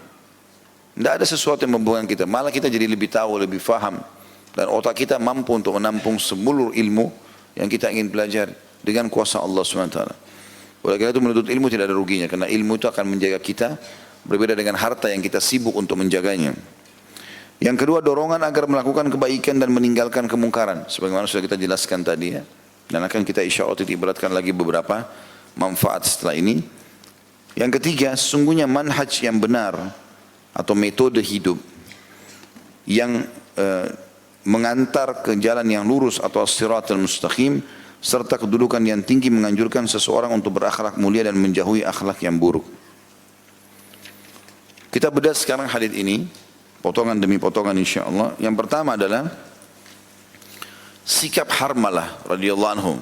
tidak ada sesuatu yang membuang kita, malah kita jadi lebih tahu, lebih faham, dan otak kita mampu untuk menampung semulur ilmu yang kita ingin pelajari dengan kuasa Allah SWT. Oleh karena itu menuntut ilmu tidak ada ruginya, karena ilmu itu akan menjaga kita, berbeda dengan harta yang kita sibuk untuk menjaganya. Yang kedua, dorongan agar melakukan kebaikan dan meninggalkan kemungkaran, sebagaimana sudah kita jelaskan tadi, ya. Dan akan kita insyaAllah ibaratkan lagi beberapa manfaat setelah ini. Yang ketiga, sesungguhnya manhaj yang benar atau metode hidup yang mengantar ke jalan yang lurus atau as-siratal mustaqim, serta kedudukan yang tinggi menganjurkan seseorang untuk berakhlak mulia dan menjauhi akhlak yang buruk. Kita bedah sekarang hadis ini, potongan demi potongan insyaAllah. Yang pertama adalah sikap Harmalah radhiyallahu anhu,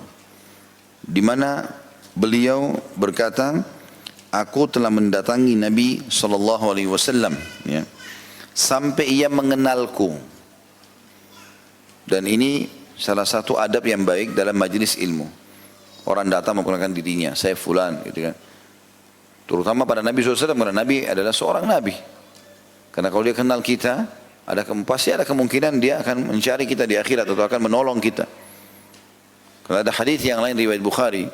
di mana beliau berkata, aku telah mendatangi Nabi SAW, ya, sampai ia mengenalku. Dan ini salah satu adab yang baik dalam majlis ilmu. Orang datang menggunakan dirinya, saya fulan, gitu kan. Terutama pada Nabi SAW, karena Nabi adalah seorang Nabi. Karena kalau dia kenal kita, pasti ada kemungkinan dia akan mencari kita di akhirat atau akan menolong kita. Kalau ada hadis yang lain riwayat Bukhari,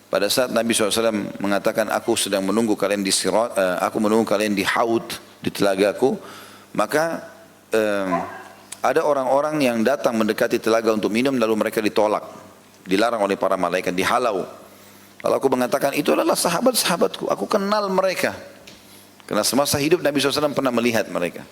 pada saat Nabi SAW mengatakan, aku sedang menunggu kalian di sirat, aku menunggu kalian di haud, di telagaku, maka ada orang-orang yang datang mendekati telaga untuk minum, lalu mereka ditolak, dilarang oleh para malaikat, dihalau. Lalu aku mengatakan, itu adalah sahabat-sahabatku, aku kenal mereka. Karena semasa hidup Nabi SAW pernah melihat mereka,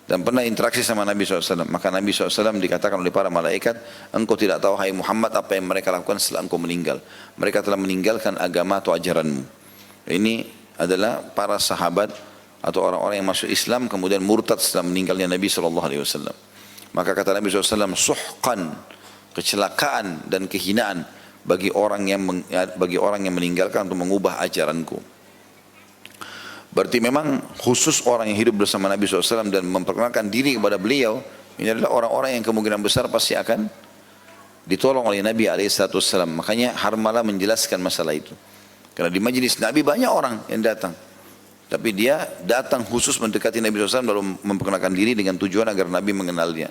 dan pernah interaksi sama Nabi SAW. Maka Nabi SAW dikatakan oleh para malaikat, engkau tidak tahu hai Muhammad apa yang mereka lakukan setelah engkau meninggal. Mereka telah meninggalkan agama atau ajaranmu. Ini adalah para sahabat atau orang-orang yang masuk Islam kemudian murtad setelah meninggalnya Nabi SAW. Maka kata Nabi SAW, suhqan, kecelakaan dan kehinaan bagi orang yang meninggalkan untuk mengubah ajaranku. Berarti memang khusus orang yang hidup bersama Nabi SAW dan memperkenalkan diri kepada beliau, ini adalah orang-orang yang kemungkinan besar pasti akan ditolong oleh Nabi SAW. Makanya Harmalah menjelaskan masalah itu. Karena di majlis Nabi banyak orang yang datang, tapi dia datang khusus mendekati Nabi SAW lalu memperkenalkan diri dengan tujuan agar Nabi mengenalnya.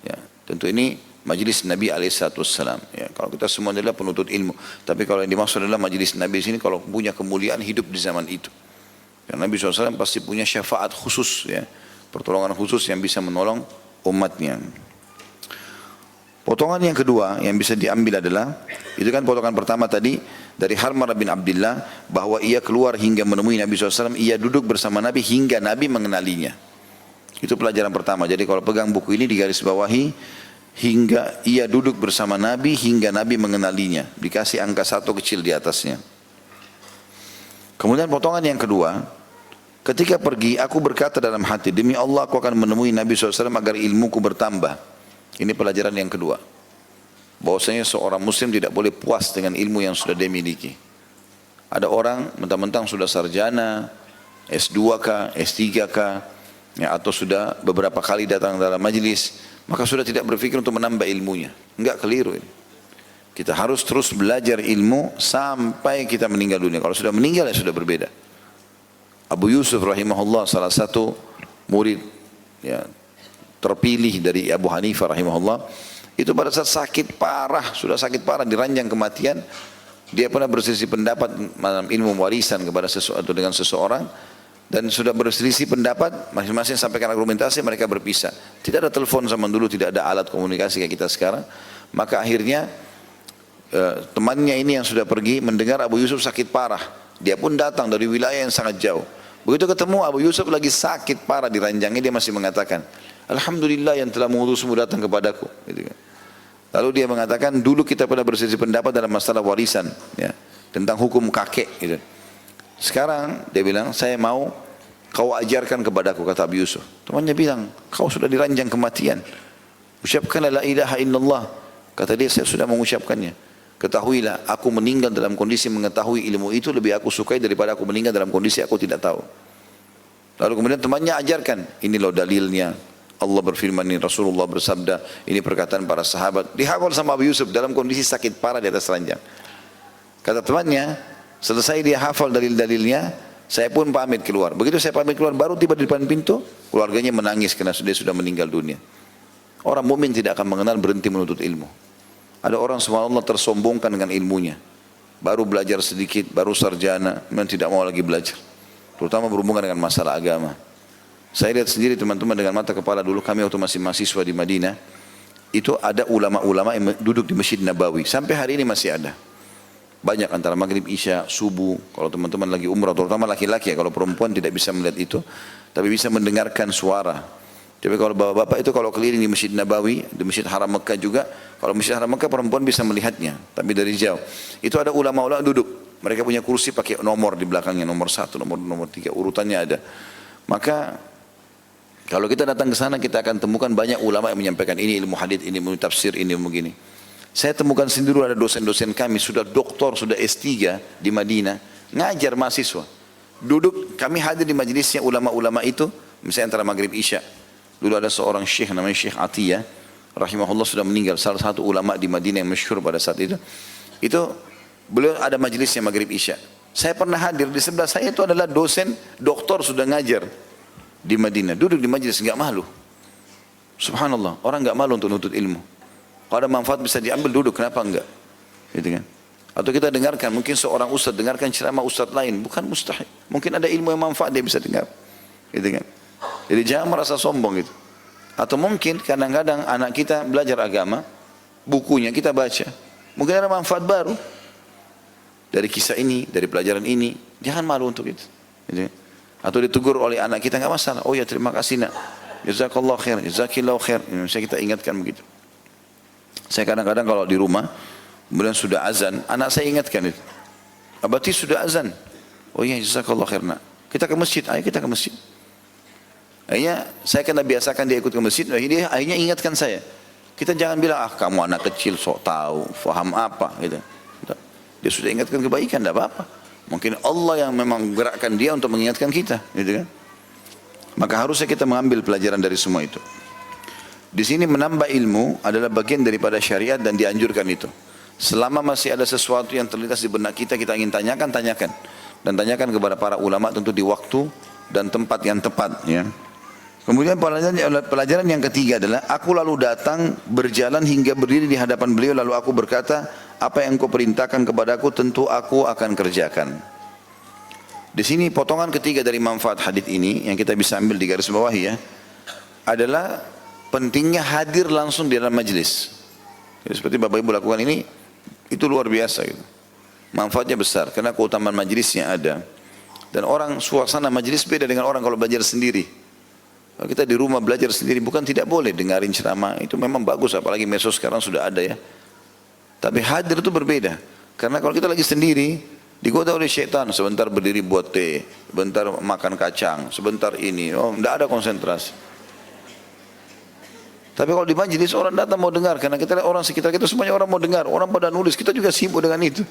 Ya, tentu ini majlis Nabi SAW. Ya, kalau kita semua adalah penuntut ilmu, tapi kalau yang dimaksud adalah majlis Nabi sini kalau punya kemuliaan hidup di zaman itu. Karena Nabi SAW pasti punya syafaat khusus, ya, pertolongan khusus yang bisa menolong umatnya. Potongan yang kedua yang bisa diambil adalah, itu kan potongan pertama tadi dari Harmalah bin Abdullah, bahwa ia keluar hingga menemui Nabi SAW, ia duduk bersama Nabi hingga Nabi mengenalinya. Itu pelajaran pertama. Jadi kalau pegang buku ini digaris bawahi, hingga ia duduk bersama Nabi hingga Nabi mengenalinya. Dikasih angka 1 kecil di atasnya. Kemudian potongan yang kedua, ketika pergi aku berkata dalam hati, demi Allah aku akan menemui Nabi SAW agar ilmuku bertambah. Ini pelajaran yang kedua, bahwasanya seorang muslim tidak boleh puas dengan ilmu yang sudah dia miliki. Ada orang mentang-mentang sudah sarjana, S2K, S3K, ya, atau sudah beberapa kali datang dalam majlis, maka sudah tidak berpikir untuk menambah ilmunya. Enggak, keliru ini. Kita harus terus belajar ilmu sampai kita meninggal dunia. Kalau sudah meninggal ya sudah berbeda. Abu Yusuf rahimahullah, salah satu murid, ya, terpilih dari Abu Hanifah rahimahullah, itu pada saat sakit parah, sudah sakit parah, diranjang kematian, dia pernah berselisih pendapat dalam ilmu warisan kepada sesuatu dengan seseorang, dan sudah berselisih pendapat, masing-masing sampaikan argumentasi, mereka berpisah. Tidak ada telepon zaman dulu, tidak ada alat komunikasi kayak kita sekarang. Maka akhirnya temannya ini yang sudah pergi mendengar Abu Yusuf sakit parah, dia pun datang dari wilayah yang sangat jauh. Begitu ketemu Abu Yusuf lagi sakit parah di ranjangnya, dia masih mengatakan, Alhamdulillah yang telah mengutusmu datang kepadaku. Gitu kan. Lalu dia mengatakan, dulu kita pernah berselisih pendapat dalam masalah warisan, ya, tentang hukum kakek. Gitu. Sekarang dia bilang, saya mau kau ajarkan kepadaku, kata Abu Yusuf. Temannya bilang, kau sudah diranjang kematian. Ucapkanlah la ilaha illallah. Kata dia, saya sudah mengucapkannya. Ketahuilah, aku meninggal dalam kondisi mengetahui ilmu itu lebih aku sukai daripada aku meninggal dalam kondisi aku tidak tahu. Lalu kemudian temannya ajarkan, ini loh dalilnya. Allah berfirman, ini Rasulullah bersabda, ini perkataan para sahabat. Dihafal sama Abu Yusuf dalam kondisi sakit parah di atas ranjang. Kata temannya, selesai dia hafal dalil-dalilnya, saya pun pamit keluar. Begitu saya pamit keluar, baru tiba di depan pintu, keluarganya menangis karena dia sudah meninggal dunia. Orang mukmin tidak akan mengenal berhenti menuntut ilmu. Ada orang subhanallah tersombongkan dengan ilmunya. Baru belajar sedikit, baru sarjana, memang tidak mau lagi belajar. Terutama berhubungan dengan masalah agama. Saya lihat sendiri teman-teman dengan mata kepala dulu, kami waktu masih mahasiswa di Madinah, itu ada ulama-ulama yang duduk di Masjid Nabawi. Sampai hari ini masih ada. Banyak antara maghrib, isya, subuh. Kalau teman-teman lagi umrah, terutama laki-laki ya, kalau perempuan tidak bisa melihat itu, tapi bisa mendengarkan suara. Tapi kalau bapak-bapak itu kalau keliling di Masjid Nabawi, di Masjid Haram Mekah juga, kalau Masjid Haram Mekah perempuan bisa melihatnya, tapi dari jauh. Itu ada ulama-ulama duduk, mereka punya kursi pakai nomor di belakangnya, nomor 1, nomor 3, urutannya ada. Maka kalau kita datang ke sana kita akan temukan banyak ulama yang menyampaikan ini ilmu hadits, ini ilmu tafsir, ini ilmu begini. Saya temukan sendiri ada dosen-dosen kami sudah doktor, sudah S3 di Madinah, ngajar mahasiswa. Duduk, kami hadir di majelisnya ulama-ulama itu, misalnya antara maghrib isya. Dulu ada seorang syekh namanya Syekh Atiyah, rahimahullah sudah meninggal, salah satu ulama di Madinah yang masyhur pada saat itu. Itu beliau ada majelisnya maghrib isya. Saya pernah hadir, di sebelah saya itu adalah dosen, doktor sudah ngajar di Madinah. Duduk di majelis, enggak malu. Subhanallah, orang enggak malu untuk nuntut ilmu. Kalau ada manfaat bisa diambil, duduk, kenapa enggak? Gitu kan? Atau kita dengarkan, mungkin seorang ustaz dengarkan ceramah ustaz lain, bukan mustahil. Mungkin ada ilmu yang manfaat dia bisa dengar. Gitu kan? Jadi jangan merasa sombong itu. Atau mungkin kadang-kadang anak kita belajar agama, bukunya kita baca. Mungkin ada manfaat baru. Dari kisah ini, dari pelajaran ini, jangan malu untuk itu. Gitu. Atau ditegur oleh anak kita, enggak masalah. Oh ya terima kasih nak. Jazakallah khair, jazakillahu khair. Saya kita ingatkan begitu. Saya kadang-kadang kalau di rumah, kemudian sudah azan, anak saya ingatkan itu. Abati sudah azan. Oh iya jazakallah khair nak. Kita ke masjid, ayo kita ke masjid. Akhirnya saya kena biasakan dia ikut ke masjid, dia akhirnya ingatkan saya. Kita jangan bilang, ah kamu anak kecil sok tahu, faham apa gitu. Dia sudah ingatkan kebaikan, tidak apa-apa. Mungkin Allah yang memang gerakkan dia untuk mengingatkan kita, gitu kan? Maka harusnya kita mengambil pelajaran dari semua itu. Di sini menambah ilmu adalah bagian daripada syariat dan dianjurkan itu. Selama masih ada sesuatu yang terlintas di benak kita, kita ingin tanyakan, tanyakan. Dan tanyakan kepada para ulama tentu di waktu dan tempat yang tepat, ya. Kemudian pelajaran yang ketiga adalah aku lalu datang berjalan hingga berdiri di hadapan beliau lalu aku berkata, apa yang kau perintahkan kepadaku tentu aku akan kerjakan. Di sini potongan ketiga dari manfaat hadis ini yang kita bisa ambil di garis bawah ya adalah pentingnya hadir langsung di dalam majelis. Jadi seperti Bapak Ibu lakukan ini itu luar biasa gitu. Manfaatnya besar karena keutamaan majelisnya ada. Dan orang suasana majelis beda dengan orang kalau belajar sendiri. Kalau kita di rumah belajar sendiri bukan tidak boleh dengarin ceramah, itu memang bagus apalagi medsos sekarang sudah ada ya. Tapi hadir itu berbeda. Karena kalau kita lagi sendiri, digoda oleh syaitan, sebentar berdiri buat teh, sebentar makan kacang, sebentar ini, oh tidak ada konsentrasi. Tapi kalau di majelis orang datang mau dengar, karena kita lihat orang sekitar kita semuanya orang mau dengar, orang pada nulis, kita juga sibuk dengan itu.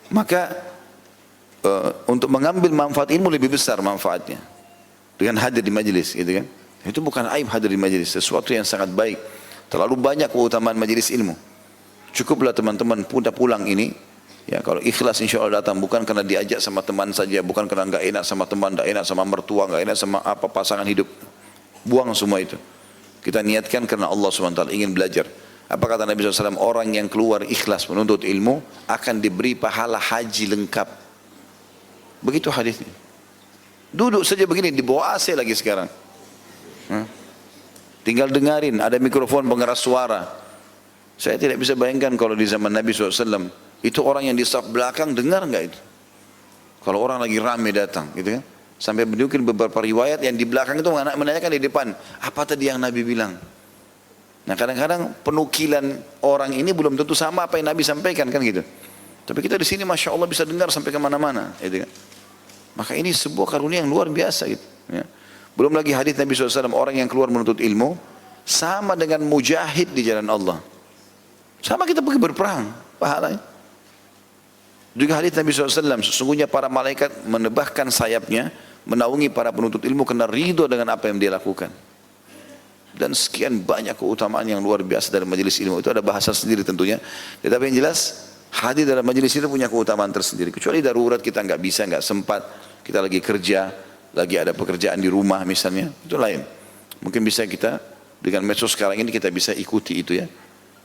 Maka untuk mengambil manfaat ilmu lebih besar manfaatnya dengan hadir di majelis, gitu kan? Itu bukan aib hadir di majelis, sesuatu yang sangat baik. Terlalu banyak keutamaan majelis ilmu. Cukuplah teman-teman pulang ini, ya kalau ikhlas insya Allah datang bukan karena diajak sama teman saja, bukan karena enggak enak sama teman, enggak enak sama mertua, enggak enak sama apa pasangan hidup. Buang semua itu. Kita niatkan karena Allah SWT ingin belajar. Apa kata Nabi SAW? Orang yang keluar ikhlas menuntut ilmu akan diberi pahala haji lengkap. Begitu hadisnya. Duduk saja begini di bawah AC lagi sekarang. Tinggal dengarin, ada mikrofon pengeras suara. Saya tidak bisa bayangkan kalau di zaman Nabi SAW itu orang yang di saf belakang dengar nggak itu? Kalau orang lagi ramai datang, gitu kan? Sampai menunjukkan beberapa riwayat yang di belakang itu menanyakan di depan, apa tadi yang Nabi bilang? Nah kadang-kadang penukilan orang ini belum tentu sama apa yang Nabi sampaikan kan gitu. Tapi kita di sini Masya Allah bisa dengar sampai kemana-mana. Gitu kan. Maka ini sebuah karunia yang luar biasa gitu. Ya. Belum lagi hadis Nabi SAW, orang yang keluar menuntut ilmu, sama dengan mujahid di jalan Allah. Sama kita pergi berperang, pahalanya. Juga hadis Nabi SAW, sesungguhnya para malaikat menebahkan sayapnya, menaungi para penuntut ilmu karena ridho dengan apa yang dia lakukan. Dan sekian banyak keutamaan yang luar biasa dari majelis ilmu. Itu ada bahasa sendiri tentunya. Tetapi yang jelas, hadir dalam majelis itu punya keutamaan tersendiri. Kecuali darurat kita nggak bisa, nggak sempat, kita lagi kerja, lagi ada pekerjaan di rumah misalnya, itu lain. Mungkin bisa kita, dengan medsos sekarang ini kita bisa ikuti itu ya.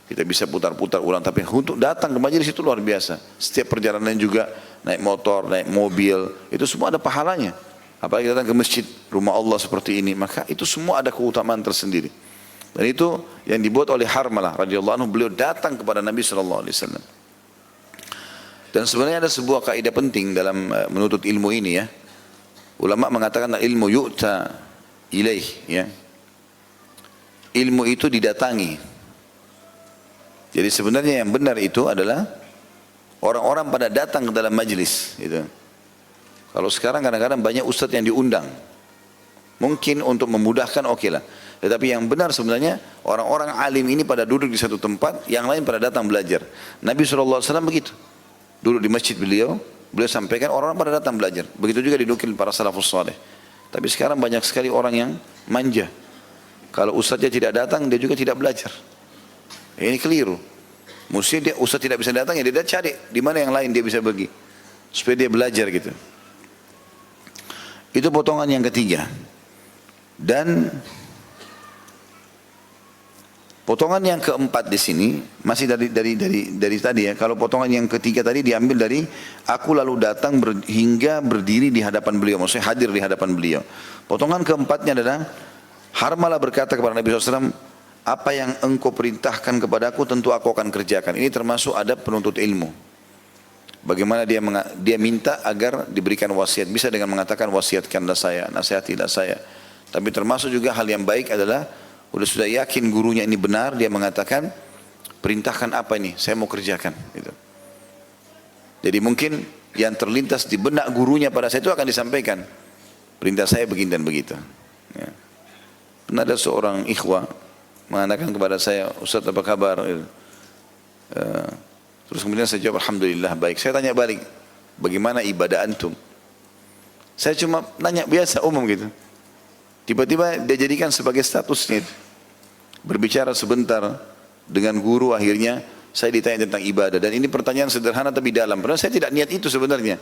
Kita bisa putar-putar ulang. Tapi untuk datang ke majelis itu luar biasa. Setiap perjalanan juga, naik motor, naik mobil, itu semua ada pahalanya. Apalagi datang ke masjid, rumah Allah seperti ini, maka itu semua ada keutamaan tersendiri. Dan itu yang dibuat oleh Harmalah radhiyallahu anhu, beliau datang kepada Nabi sallallahu alaihi wasallam. Dan sebenarnya ada sebuah kaidah penting dalam menuntut ilmu ini ya. Ulama mengatakan ilmu yu'ta ilaih ya. Ilmu itu didatangi. Jadi sebenarnya yang benar itu adalah orang-orang pada datang ke dalam majelis gitu. Kalau sekarang kadang-kadang banyak ustadz yang diundang. Mungkin untuk memudahkan oke lah. Tetapi yang benar sebenarnya orang-orang alim ini pada duduk di satu tempat, yang lain pada datang belajar. Nabi SAW begitu. Duduk di masjid beliau sampaikan, orang-orang pada datang belajar. Begitu juga dinukil para salafus saleh. Tapi sekarang banyak sekali orang yang manja. Kalau ustadznya tidak datang, dia juga tidak belajar. Ini keliru. Mesti dia ustadz tidak bisa datang, ya dia cari di mana yang lain dia bisa pergi. Supaya dia belajar gitu. Itu potongan yang ketiga. Dan potongan yang keempat di sini masih dari tadi ya. Kalau potongan yang ketiga tadi diambil dari aku lalu datang hingga berdiri di hadapan beliau, maksudnya hadir di hadapan beliau. Potongan keempatnya adalah Harmalah berkata kepada Nabi SAW, apa yang engkau perintahkan kepadaku tentu aku akan kerjakan. Ini termasuk adab penuntut ilmu. Bagaimana dia minta agar diberikan wasiat. Bisa dengan mengatakan wasiatkanlah saya, nasihatilah saya. Tapi termasuk juga hal yang baik adalah sudah yakin gurunya ini benar, dia mengatakan perintahkan apa ini, saya mau kerjakan. Gitu. Jadi mungkin yang terlintas di benak gurunya pada saya itu akan disampaikan. Perintah saya begini dan begitu. Ya. Pernah ada seorang ikhwah mengatakan kepada saya, Ustaz apa kabar? Terus kemudian saya jawab, Alhamdulillah baik. Saya tanya balik, bagaimana ibadah antum? Saya cuma nanya biasa umum gitu. Tiba-tiba dia jadikan sebagai statusnya. Berbicara sebentar dengan guru, akhirnya saya ditanya tentang ibadah. Dan ini pertanyaan sederhana tapi dalam. Padahal saya tidak niat itu sebenarnya.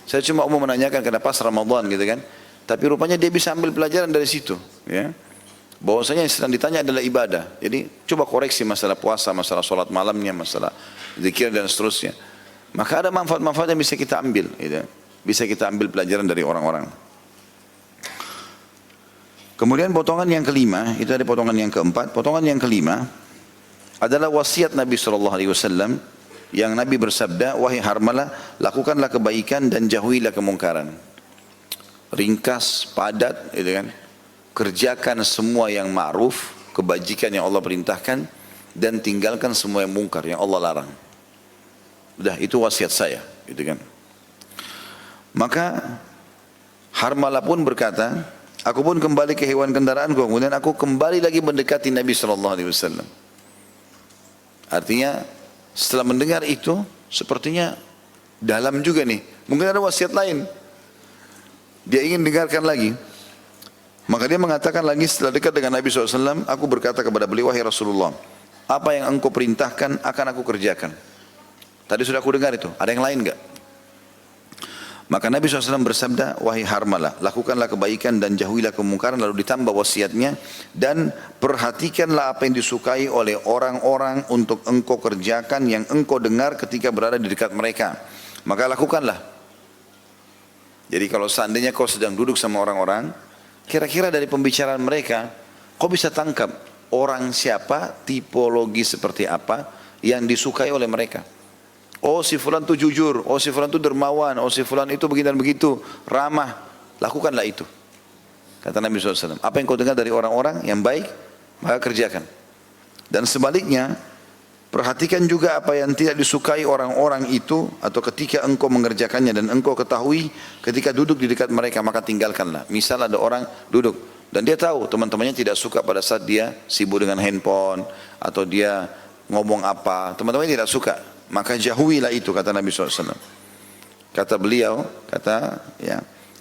Saya cuma umum menanyakan karena pas Ramadan gitu kan. Tapi rupanya dia bisa ambil pelajaran dari situ. Ya. Bahwasanya yang sedang ditanya adalah ibadah. Jadi coba koreksi masalah puasa, masalah sholat malamnya, masalah zikir dan seterusnya. Maka ada manfaat-manfaat yang bisa kita ambil. Gitu. Bisa kita ambil pelajaran dari orang-orang. Kemudian potongan yang kelima, itu ada potongan yang keempat. Potongan yang kelima adalah wasiat Nabi SAW yang Nabi bersabda, wahai Harmalah, lakukanlah kebaikan dan jauhilah kemungkaran. Ringkas, padat, gitu kan. Kerjakan semua yang ma'ruf, kebajikan yang Allah perintahkan, dan tinggalkan semua yang mungkar yang Allah larang. Udah, itu wasiat saya, gitu kan. Maka Harmalah pun berkata, aku pun kembali ke hewan kendaraanku, kemudian aku kembali lagi mendekati Nabi SAW. Artinya setelah mendengar itu, sepertinya dalam juga nih. Mungkin ada wasiat lain. Dia ingin dengarkan lagi. Maka dia mengatakan lagi setelah dekat dengan Nabi SAW, aku berkata kepada beliau, wahai Rasulullah, apa yang engkau perintahkan akan aku kerjakan. Tadi sudah aku dengar itu, ada yang lain enggak? Maka Nabi SAW bersabda, wahai Harmalah, lakukanlah kebaikan dan jauhilah kemungkaran, lalu ditambah wasiatnya, dan perhatikanlah apa yang disukai oleh orang-orang untuk engkau kerjakan yang engkau dengar ketika berada di dekat mereka. Maka lakukanlah. Jadi kalau seandainya kau sedang duduk sama orang-orang, kira-kira dari pembicaraan mereka, kau bisa tangkap orang siapa, tipologi seperti apa yang disukai oleh mereka. Oh si fulan itu jujur, oh si fulan itu dermawan, oh si fulan itu begini dan begitu, ramah. lakukanlah itu. Kata Nabi SAW, apa yang kau dengar dari orang-orang yang baik, maka kerjakan. Dan sebaliknya, perhatikan juga apa yang tidak disukai orang-orang itu, atau ketika engkau mengerjakannya dan engkau ketahui ketika duduk di dekat mereka, maka tinggalkanlah. Misal ada orang duduk, dan dia tahu teman-temannya tidak suka pada saat dia sibuk dengan handphone, atau dia ngomong apa, teman-temannya tidak suka, maka jauhilah itu, kata Nabi SAW. Kata beliau,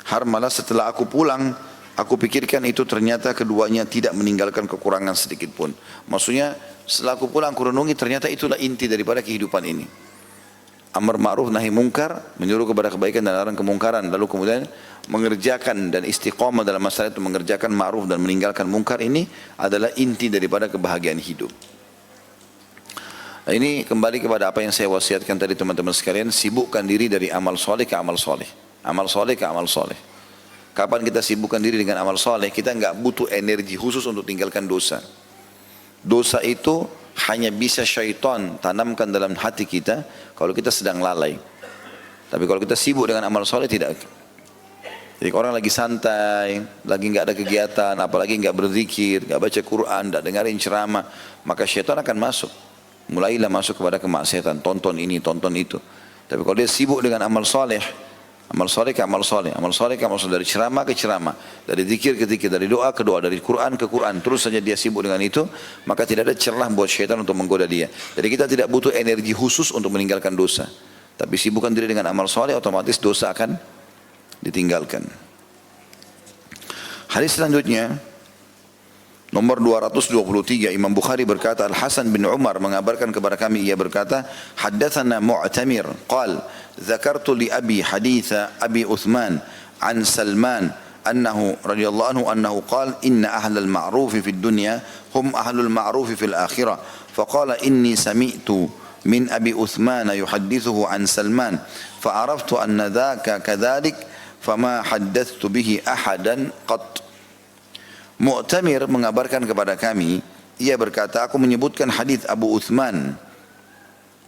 harmalah setelah aku pulang, aku pikirkan itu ternyata keduanya tidak meninggalkan kekurangan sedikit pun. Maksudnya setelah aku pulang aku renungi ternyata itulah inti daripada kehidupan ini. Amar ma'ruf nahi mungkar, menyuruh kepada kebaikan dan larang kemungkaran. Lalu kemudian mengerjakan dan istiqamah dalam masalah itu, mengerjakan ma'ruf dan meninggalkan mungkar, ini adalah inti daripada kebahagiaan hidup. Nah, ini kembali kepada apa yang saya wasiatkan tadi teman-teman sekalian, sibukkan diri dari amal soleh ke amal soleh. Amal soleh ke amal soleh. Kapan kita sibukkan diri dengan amal soleh, kita nggak butuh energi khusus untuk tinggalkan dosa. Dosa itu hanya bisa syaitan tanamkan dalam hati kita kalau kita sedang lalai. Tapi kalau kita sibuk dengan amal soleh, tidak. Jadi orang lagi santai, lagi nggak ada kegiatan, apalagi nggak berzikir, nggak baca Quran, nggak dengerin ceramah, maka syaitan akan masuk. Mulailah masuk kepada kemaksiatan, tonton ini, tonton itu. Tapi kalau dia sibuk dengan amal soleh, amal soleh ke amal soleh, amal soleh ke amal soleh, dari ceramah ke ceramah, dari zikir ke zikir, dari doa ke doa, dari Quran ke Quran, terus saja dia sibuk dengan itu, maka tidak ada celah buat syaitan untuk menggoda dia. Jadi kita tidak butuh energi khusus untuk meninggalkan dosa, tapi sibukkan diri dengan amal soleh, otomatis dosa akan ditinggalkan. Hadis selanjutnya, nomor 223, Imam Bukhari berkata, Al-Hasan bin Umar mengabarkan kepada kami, ia berkata, haddatsana Mu'tamir qal zakartu li abi haditha abi Uthman an Salman annahu radhiyallahu anhu annahu qala inna ahlal ma'ruf fi dunya hum ahlul ma'ruf fil akhirah faqala inni sami'tu min abi Uthman yuhaddithuhu an Salman fa'araftu anna dhaka kadhalik fama haddathtu bihi ahadan qat. Mu'tamir mengabarkan kepada kami, ia berkata, aku menyebutkan hadis Abu Uthman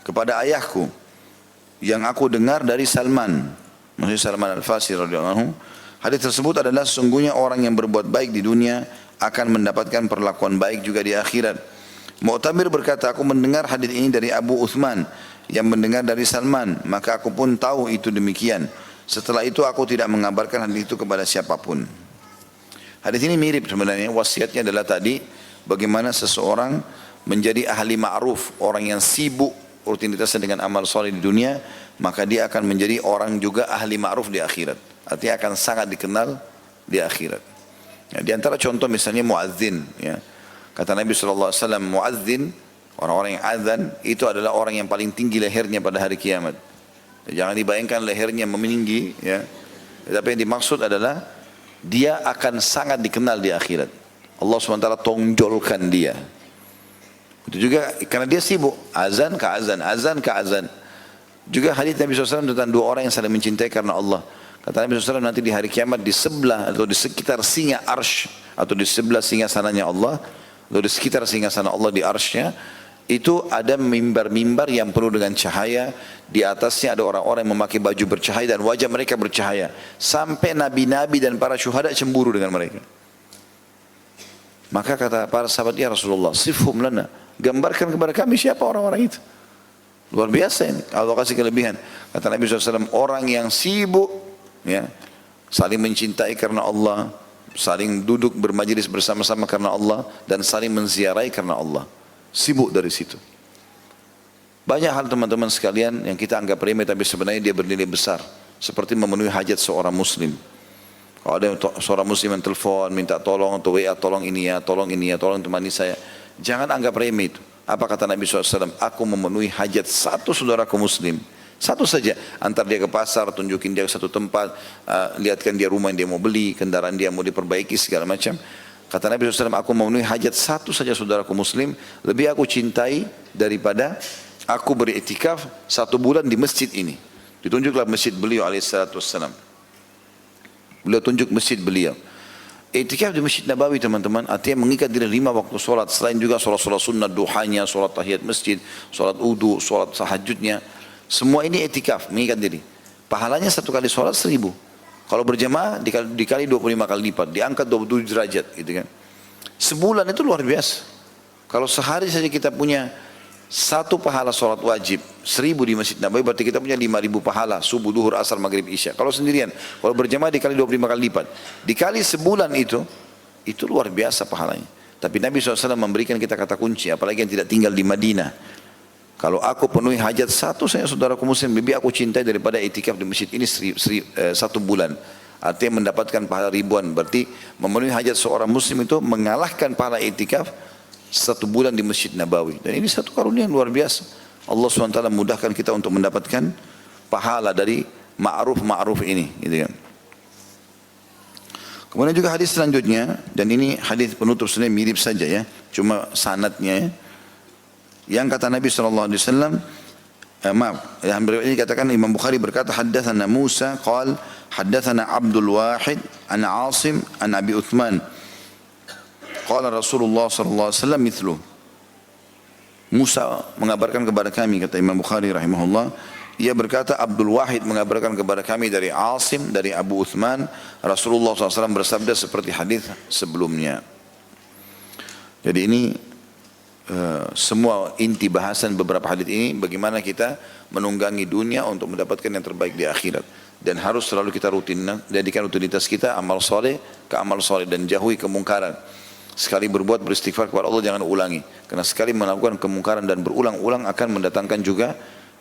kepada ayahku yang aku dengar dari Salman, maksudnya Salman Al-Farisi radhiyallahu anhu. Hadis tersebut adalah sesungguhnya orang yang berbuat baik di dunia akan mendapatkan perlakuan baik juga di akhirat. Mu'tamir berkata, aku mendengar hadis ini dari Abu Uthman yang mendengar dari Salman, maka aku pun tahu itu demikian. Setelah itu aku tidak mengabarkan hadis itu kepada siapapun. Hadis ini mirip sebenarnya, wasiatnya adalah tadi bagaimana seseorang menjadi ahli ma'ruf, orang yang sibuk rutinitasnya dengan amal soleh di dunia, maka dia akan menjadi orang juga ahli ma'ruf di akhirat. Artinya akan sangat dikenal di akhirat. Ya, di antara contoh misalnya muadzin, ya. Kata Nabi SAW, muadzin, orang-orang yang azan, itu adalah orang yang paling tinggi lehernya pada hari kiamat. Ya, jangan dibayangkan lehernya meninggi, ya. Tapi yang dimaksud adalah dia akan sangat dikenal di akhirat. Allah SWT tonjolkan dia. Itu juga karena dia sibuk azan ke azan, azan ke azan. Juga hadis Nabi SAW tentang dua orang yang saling mencintai karena Allah. Kata Nabi SAW, nanti di hari kiamat di sebelah atau di sekitar singa arsy, atau di sebelah singgasananya Allah, atau di sekitar singgasana Allah di arsy-Nya, itu ada mimbar-mimbar yang penuh dengan cahaya. Di atasnya ada orang-orang yang memakai baju bercahaya dan wajah mereka bercahaya, sampai nabi-nabi dan para syuhada cemburu dengan mereka. Maka kata para sahabat, ya Rasulullah, sifhum lana, gambarkan kepada kami siapa orang-orang itu. Luar biasa ini, Allah kasih kelebihan. Kata Nabi SAW, orang yang sibuk, ya, saling mencintai karena Allah, saling duduk bermajlis bersama-sama karena Allah, dan saling menziarahi karena Allah. Sibuk dari situ. Banyak hal teman-teman sekalian yang kita anggap remeh tapi sebenarnya dia bernilai besar. Seperti memenuhi hajat seorang muslim. Kalau ada seorang muslim yang telepon minta tolong atau WA, tolong ini ya, tolong ini ya, tolong temani saya, jangan anggap remeh itu. Apa kata Nabi SAW? Aku memenuhi hajat satu saudaraku muslim, satu saja. Antar dia ke pasar, tunjukin dia ke satu tempat, lihatkan dia rumah yang dia mau beli, kendaraan dia mau diperbaiki, segala macam. Kata Nabi SAW, aku memenuhi hajat satu saja saudaraku muslim, lebih aku cintai daripada aku beriktikaf 1 bulan di masjid ini. Ditunjuklah masjid beliau alaihissalam. Beliau tunjuk masjid beliau. Iktikaf di Masjid Nabawi teman-teman, artinya mengikat diri 5 waktu solat, selain juga solat-solat sunnah, duhanya, solat tahiyat masjid, solat wudu, solat tahajudnya. Semua ini iktikaf, mengikat diri. Pahalanya 1 kali solat 1000. Kalau berjamaah dikali 25 kali lipat, diangkat 27 derajat gitu kan. Sebulan itu luar biasa. Kalau sehari saja kita punya satu pahala sholat wajib 1000 di Masjid Nabawi, berarti kita punya 5000 pahala subuh, duhur, asar, maghrib, isya. Kalau sendirian, kalau berjamaah dikali 25 kali lipat, dikali sebulan itu luar biasa pahalanya. Tapi Nabi SAW memberikan kita kata kunci, apalagi yang tidak tinggal di Madinah. Kalau aku penuhi hajat satu, saya saudaraku muslim, lebih aku cintai daripada itikaf di masjid ini 1 bulan. Artinya mendapatkan pahala ribuan. Berarti memenuhi hajat seorang muslim itu mengalahkan pahala itikaf 1 bulan di Masjid Nabawi. Dan ini satu karunia yang luar biasa. Allah SWT mudahkan kita untuk mendapatkan pahala dari ma'ruf ini. Gitu kan. Kemudian juga hadis selanjutnya, dan ini hadis penutup sebenarnya mirip saja ya, cuma sanadnya ya. Yang kata Nabi SAW, yang ini katakan Imam Bukhari berkata, haddatsana Musa qala haddatsana Abdul Wahid an Asim an Abi Uthman qala Rasulullah sallallahu alaihi wasallam mithlu. Musa mengabarkan kepada kami, kata Imam Bukhari rahimahullah, ia berkata Abdul Wahid mengabarkan kepada kami dari Asim dari Abu Uthman, Rasulullah SAW bersabda seperti hadis sebelumnya. Jadi ini semua inti bahasan beberapa hadis ini, bagaimana kita menunggangi dunia untuk mendapatkan yang terbaik di akhirat. Dan harus selalu kita jadikan rutinitas kita amal soleh ke amal soleh dan jauhi kemungkaran. Sekali berbuat beristighfar kepada Allah, jangan ulangi. Karena sekali melakukan kemungkaran dan berulang-ulang akan mendatangkan juga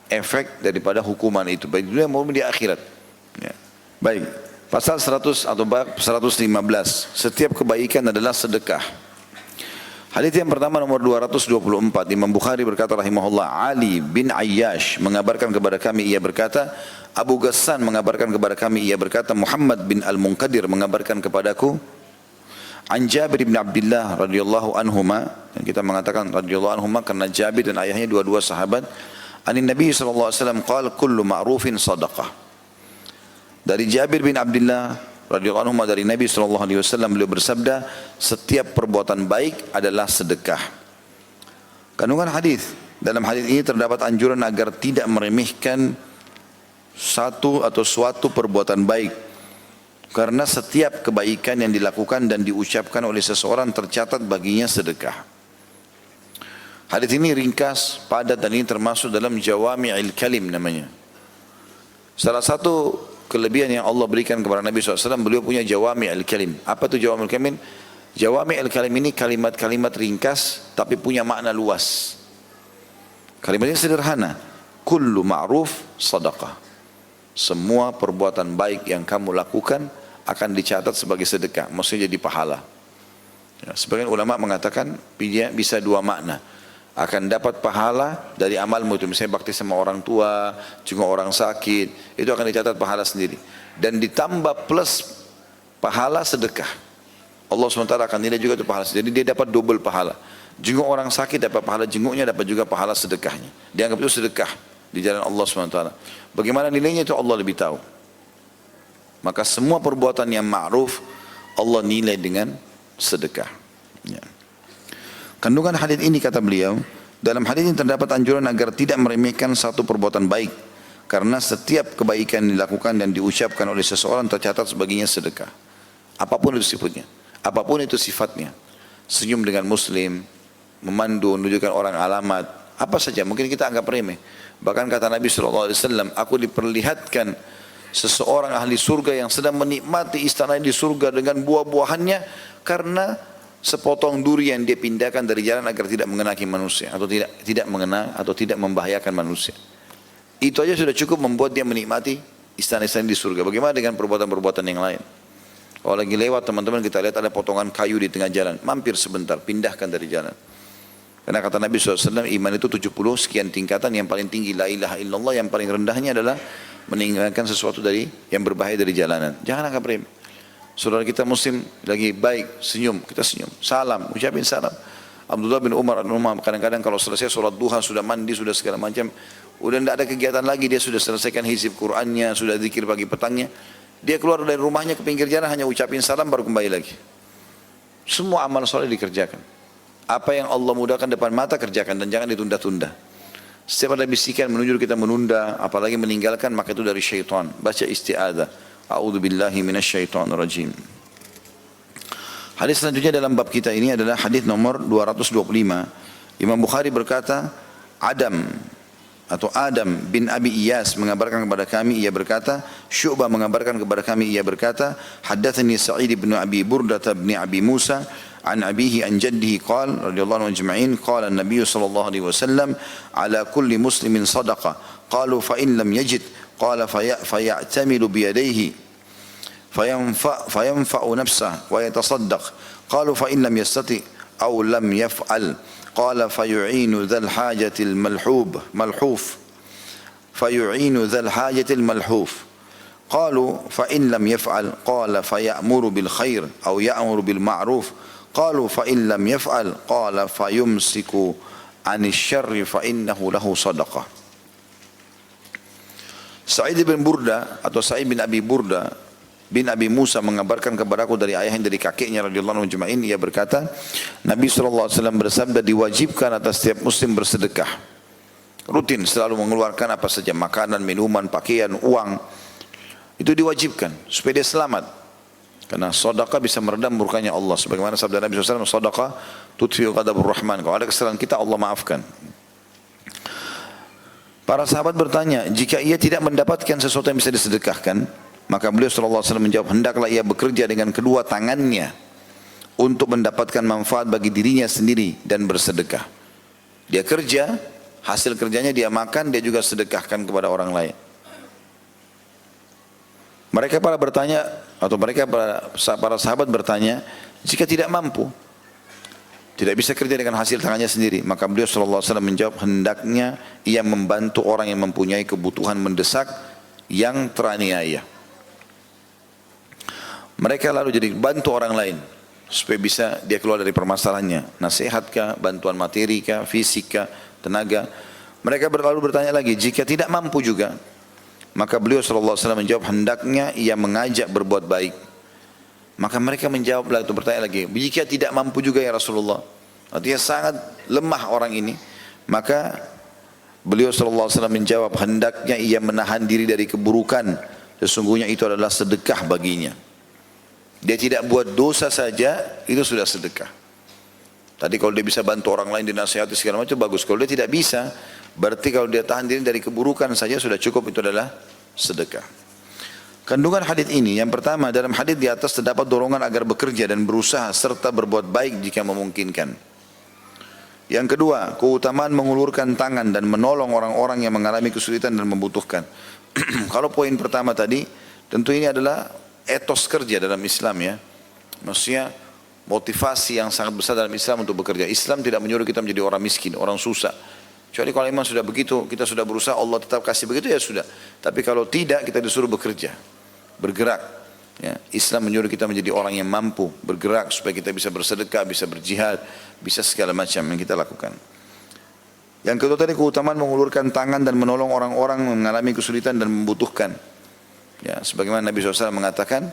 efek daripada hukuman itu, baik di dunia maupun di akhirat. Ya. Baik, pasal 100 atau bab 115, setiap kebaikan adalah sedekah. Hadis yang pertama nomor 224, Imam Bukhari berkata rahimahullah, Ali bin Ayyash mengabarkan kepada kami, ia berkata, Abu Ghassan mengabarkan kepada kami, ia berkata, Muhammad bin Al-Munqadir mengabarkan kepadaku, An Jabir bin Abdullah radhiyallahu anhuma, yang kita mengatakan radhiyallahu anhuma karena Jabir dan ayahnya dua-dua sahabat, Anin Nabi sallallahu alaihi wasallam qala kullu ma'rufin sadaqah. Dari Jabir bin Abdullah radhiyallahu anhu dari Nabi sallallahu alaihi wasallam, beliau bersabda, setiap perbuatan baik adalah sedekah. Kandungan hadis, dalam hadis ini terdapat anjuran agar tidak meremehkan satu atau suatu perbuatan baik. Karena setiap kebaikan yang dilakukan dan diucapkan oleh seseorang tercatat baginya sedekah. Hadis ini ringkas, padat, dan ini termasuk dalam jawami'il kalim namanya. Salah satu kelebihan yang Allah berikan kepada Nabi SAW, beliau punya jawami'il kalim. Apa itu jawami'il kalim? Jawami'il kalim ini kalimat-kalimat ringkas tapi punya makna luas. Kalimatnya sederhana. Kullu ma'ruf sadaqah. Semua perbuatan baik yang kamu lakukan akan dicatat sebagai sedekah, maksudnya jadi pahala. Ya, sebagian ulama mengatakan bisa dua makna. Akan dapat pahala dari amalmu itu, misalnya bakti sama orang tua, juga orang sakit, itu akan dicatat pahala sendiri. Dan ditambah plus pahala sedekah. Allah SWT akan nilai juga itu pahala. Jadi dia dapat double pahala. Jenguk orang sakit dapat pahala jenguknya, dapat juga pahala sedekahnya. Dianggap itu sedekah di jalan Allah SWT. Bagaimana nilainya itu Allah lebih tahu. Maka semua perbuatan yang ma'ruf Allah nilai dengan sedekah. Ya. Kandungan hadis ini kata beliau, dalam hadis ini terdapat anjuran agar tidak meremehkan satu perbuatan baik. Karena setiap kebaikan yang dilakukan dan diucapkan oleh seseorang tercatat sebagiannya sedekah. Apapun itu sifatnya. Apapun itu sifatnya. Senyum dengan muslim, memandu, menunjukkan orang alamat, apa saja mungkin kita anggap remeh. Bahkan kata Nabi SAW, aku diperlihatkan seseorang ahli surga yang sedang menikmati istana di surga dengan buah-buahannya karena sepotong duri yang dia pindahkan dari jalan agar tidak mengenaki manusia atau tidak mengena atau tidak membahayakan manusia. Itu aja sudah cukup membuat dia menikmati istana-istana di surga. Bagaimana dengan perbuatan-perbuatan yang lain? Kalau lagi lewat teman-teman kita lihat ada potongan kayu di tengah jalan, mampir sebentar, pindahkan dari jalan. Karena kata Nabi SAW, iman itu 70 sekian tingkatan, yang paling tinggi la ilaha illallah, yang paling rendahnya adalah meninggalkan sesuatu dari yang berbahaya dari jalanan. Jangan anggap remeh. Saudara kita muslim lagi baik, senyum, kita senyum, salam, ucapin salam. Abdullah bin Umar kadang-kadang kalau selesai sholat duha, sudah mandi, sudah segala macam, udah tidak ada kegiatan lagi, dia sudah selesaikan hizib Qur'annya, sudah zikir pagi petangnya, dia keluar dari rumahnya ke pinggir jalan hanya ucapin salam baru kembali lagi. Semua amal soleh dikerjakan. Apa yang Allah mudahkan depan mata kerjakan dan jangan ditunda-tunda. Setiap ada bisikan menuju kita menunda, apalagi meninggalkan, maka itu dari syaitan. Baca isti'adzah. A'udzu billahi minasyaitonir rajim. Hadis selanjutnya dalam bab kita ini adalah hadis nomor 225. Imam Bukhari berkata, Adam bin Abi Iyas mengabarkan kepada kami, ia berkata, Syu'bah mengabarkan kepada kami, ia berkata, haddatsani Sa'id bin Abi Burdah bin Abi Musa an abihi an jaddihi qala radhiyallahu anhu ajma'in qala an-nabiy sallallahu alaihi wasallam ala kulli muslimin sadaqah qalu fa in lam yajid qala fayatamilu bi yadayhi fayanfa'u nafsahu wa yatasaddaq qalu fa in lam yastati aw lam yaf'al قال فيعين ذا الحاجة الملحوف قالوا فإن لم يفعل قال فيأمر بالخير أو يأمر بالمعروف قالوا فإن لم يفعل قال فيمسك عن الشر فإنه له صدقة. Sa'id bin Burda atau Sa'id bin Abi Burda bin Abi Musa mengabarkan kepadaku dari ayahnya dari kakeknya radhiyallahu anhu ajma'in, ia berkata, Nabi SAW bersabda, diwajibkan atas setiap muslim bersedekah. Rutin selalu mengeluarkan apa saja, makanan, minuman, pakaian, uang. Itu diwajibkan supaya dia selamat. Karena sedekah bisa meredam murkanya Allah. Sebagaimana sabda Nabi SAW, sedekah tudfi'u ghadabur rahman. Kalau ada kesalahan kita, Allah maafkan. Para sahabat bertanya, jika ia tidak mendapatkan sesuatu yang bisa disedekahkan, maka beliau SAW menjawab, hendaklah ia bekerja dengan kedua tangannya untuk mendapatkan manfaat bagi dirinya sendiri dan bersedekah. Dia kerja, hasil kerjanya dia makan, dia juga sedekahkan kepada orang lain. Mereka para sahabat bertanya, jika tidak mampu, tidak bisa kerja dengan hasil tangannya sendiri, maka beliau SAW menjawab, hendaknya ia membantu orang yang mempunyai kebutuhan mendesak yang teraniaya. Mereka lalu jadi bantu orang lain supaya bisa dia keluar dari permasalahannya. Nasihatkah, bantuan materikah, fisikah, tenaga. Mereka lalu bertanya lagi, jika tidak mampu juga, maka beliau SAW menjawab, hendaknya ia mengajak berbuat baik. Maka mereka menjawab lagi, bertanya lagi, jika tidak mampu juga ya Rasulullah, artinya sangat lemah orang ini, maka beliau SAW menjawab, hendaknya ia menahan diri dari keburukan, sesungguhnya itu adalah sedekah baginya. Dia tidak buat dosa saja, itu sudah sedekah. Tadi kalau dia bisa bantu orang lain, dinasihati segala macam, bagus. Kalau dia tidak bisa, berarti kalau dia tahan diri dari keburukan saja sudah cukup, itu adalah sedekah. Kandungan hadis ini, yang pertama, dalam hadis di atas terdapat dorongan agar bekerja dan berusaha serta berbuat baik jika memungkinkan. Yang kedua, keutamaan mengulurkan tangan dan menolong orang-orang yang mengalami kesulitan dan membutuhkan. Kalau poin pertama tadi, tentu ini adalah etos kerja dalam Islam ya. Maksudnya motivasi yang sangat besar dalam Islam untuk bekerja. Islam tidak menyuruh kita menjadi orang miskin, orang susah. Kecuali kalau memang sudah begitu, kita sudah berusaha, Allah tetap kasih begitu ya sudah. Tapi kalau tidak, kita disuruh bekerja, bergerak. Ya. Islam menyuruh kita menjadi orang yang mampu, bergerak supaya kita bisa bersedekah, bisa berjihad, bisa segala macam yang kita lakukan. Yang kedua tadi keutamaan mengulurkan tangan dan menolong orang-orang yang mengalami kesulitan dan membutuhkan. Ya, sebagaimana Nabi SAW mengatakan,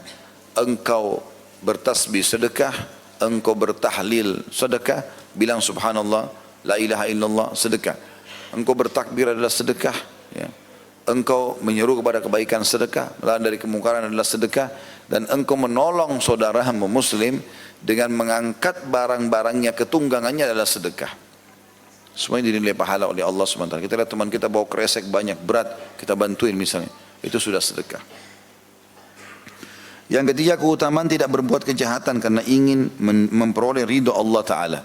engkau bertasbih sedekah, engkau bertahlil sedekah, bilang subhanallah, la ilaha illallah sedekah. Engkau bertakbir adalah sedekah. Ya. Engkau menyeru kepada kebaikan sedekah, melarang dari kemungkaran adalah sedekah, dan engkau menolong saudaramu muslim dengan mengangkat barang-barangnya, ketunggangannya adalah sedekah. Semuanya dinilai pahala oleh Allah SWT. Kita lihat teman kita bawa kresek banyak, berat, kita bantuin misalnya. Itu sudah sedekah. Yang ketiga, keutamaan tidak berbuat kejahatan karena ingin memperoleh ridho Allah Ta'ala.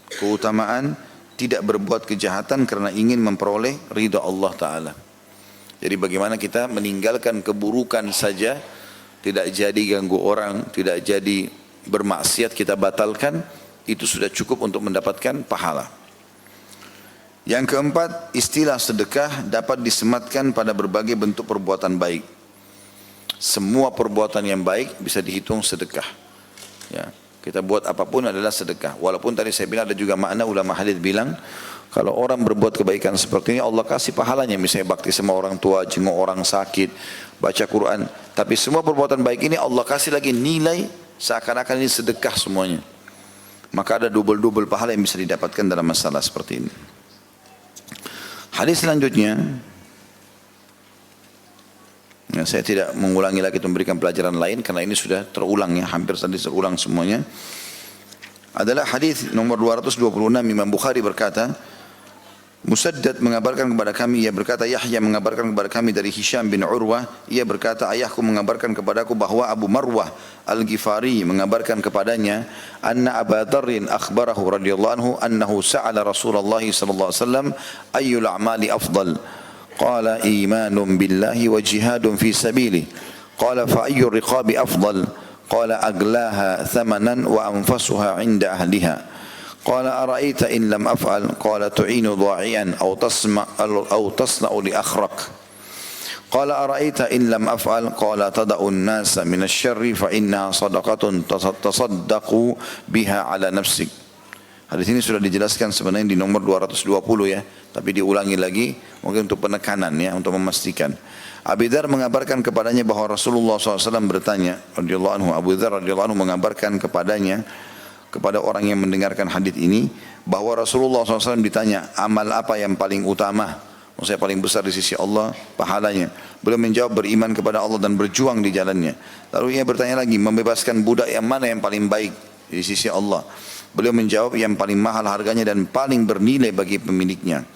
Keutamaan tidak berbuat kejahatan karena ingin memperoleh ridho Allah Ta'ala. Jadi bagaimana kita meninggalkan keburukan saja, tidak jadi ganggu orang, tidak jadi bermaksiat, kita batalkan, itu sudah cukup untuk mendapatkan pahala. Yang keempat, istilah sedekah dapat disematkan pada berbagai bentuk perbuatan baik. Semua perbuatan yang baik bisa dihitung sedekah. Ya, kita buat apapun adalah sedekah. Walaupun tadi saya bilang ada juga makna ulama hadis bilang, kalau orang berbuat kebaikan seperti ini, Allah kasih pahalanya. Misalnya bakti sama orang tua, jenguk orang sakit, baca Quran. Tapi semua perbuatan baik ini Allah kasih lagi nilai seakan-akan ini sedekah semuanya. Maka ada double-double pahala yang bisa didapatkan dalam masalah seperti ini. Hadis selanjutnya, Ya, saya tidak mengulangi lagi memberikan pelajaran lain karena ini sudah terulang ya, hampir tadi terulang semuanya. Adalah hadis nomor 226, Imam Bukhari berkata, Musaddad mengabarkan kepada kami, ia berkata Yahya mengabarkan kepada kami dari Hisham bin Urwah, ia berkata ayahku mengabarkan kepadaku bahwa Abu Marwah Al-Ghifari mengabarkan kepadanya anna Abu Dzarrin akhbarahu radhiyallahu anhu annahu sa'ala Rasulullah sallallahu alaihi wasallam ayyul a'mali afdal qala imanun billahi wa jihadun fi sabili qala fa ayyur riqabi afdal qala aglaha thamanan wa anfasuha 'inda ahliha قال أرأيت إن لم أفعل قال تعين ضاعيا أو تصنع لأخرق قال أرأيت إن لم أفعل قال تدع الناس من الشر فإنها صدقة تصدق بها على نفسك. Hadis ini sudah dijelaskan sebenarnya di nomor 220 ya, tapi diulangi lagi mungkin untuk penekanan ya, untuk memastikan. Abu Dzar mengabarkan kepadanya bahwa Rasulullah SAW bertanya, radhiyallahu anhu, Abu Dzar radhiyallahu anhu mengabarkan kepadanya, kepada orang yang mendengarkan hadis ini, bahwa Rasulullah SAW ditanya, amal apa yang paling utama, maksudnya paling besar di sisi Allah pahalanya. Beliau menjawab, beriman kepada Allah dan berjuang di jalannya. Lalu ia bertanya lagi, membebaskan budak yang mana yang paling baik di sisi Allah. Beliau menjawab, yang paling mahal harganya dan paling bernilai bagi pemiliknya.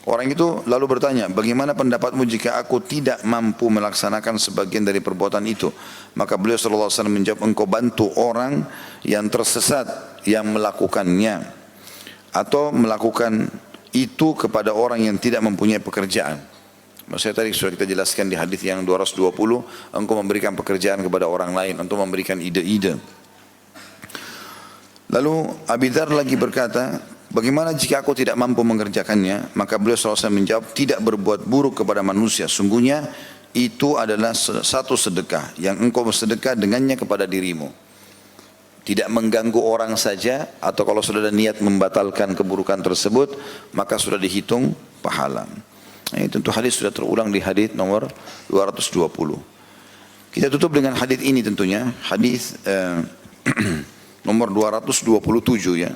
Orang itu lalu bertanya, bagaimana pendapatmu jika aku tidak mampu melaksanakan sebagian dari perbuatan itu? Maka beliau SAW menjawab, engkau bantu orang yang tersesat yang melakukannya, atau melakukan itu kepada orang yang tidak mempunyai pekerjaan. Maksudnya tadi sudah kita jelaskan di hadis yang 220, engkau memberikan pekerjaan kepada orang lain, untuk memberikan ide-ide. Lalu Abu Dzar lagi berkata, bagaimana jika aku tidak mampu mengerjakannya? Maka beliau SAW menjawab, tidak berbuat buruk kepada manusia. Sungguhnya itu adalah satu sedekah yang engkau bersedekah dengannya kepada dirimu. Tidak mengganggu orang saja, atau kalau sudah ada niat membatalkan keburukan tersebut, maka sudah dihitung pahala. Ini tentu hadis sudah terulang di hadis nomor 220. Kita tutup dengan hadis ini tentunya, hadis nomor 227 ya.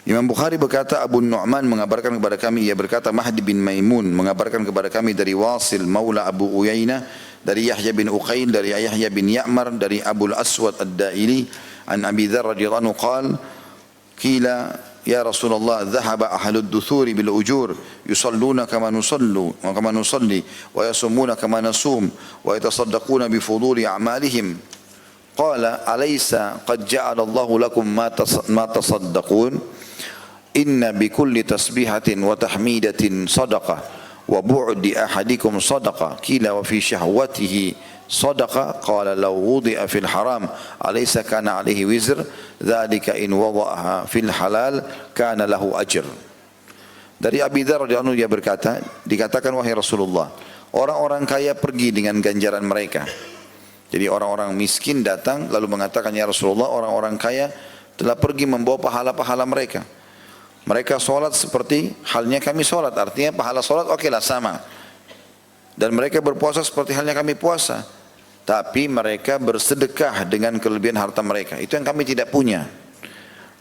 Imam Bukhari berkata, Abu Nu'man mengabarkan kepada kami, ia berkata Mahdi bin Maimun mengabarkan kepada kami dari Wasil Maula Abu Uyainah, dari Yahya bin Uqail, dari Yahya bin Ya'mar, dari Abu Al-Aswad Ad-Daili, an Abi Dzar radhiyallahu anhu qala qila ya Rasulullah dhahaba ahlud duthuri bil ujur yusalluna kama nusalli wa yasumuna kama nasum wa yatasaddaquna bi fuduli a'malihim qala alaysa qad ja'ala Allahu lakum ma tasaddaqun inna bikulli tasbihatin wa tahmidatin sadaqah wa bu'di ahadikum sadaqah qila wa fi syahwatihi sadaqah qala law wudi'a fil haram alaysa kana alaihi wizr dzalika in wada'aha fil halal kana lahu ajr. Dari Abi Dzar radhiyallahu anhu dia berkata, dikatakan wahai Rasulullah, orang-orang kaya pergi dengan ganjaran mereka. Jadi orang-orang miskin datang lalu mengatakan, ya Rasulullah, orang-orang kaya telah pergi membawa pahala-pahala mereka. Mereka solat seperti halnya kami solat, artinya pahala solat okelah sama. Dan mereka berpuasa seperti halnya kami puasa. Tapi mereka bersedekah dengan kelebihan harta mereka. Itu yang kami tidak punya.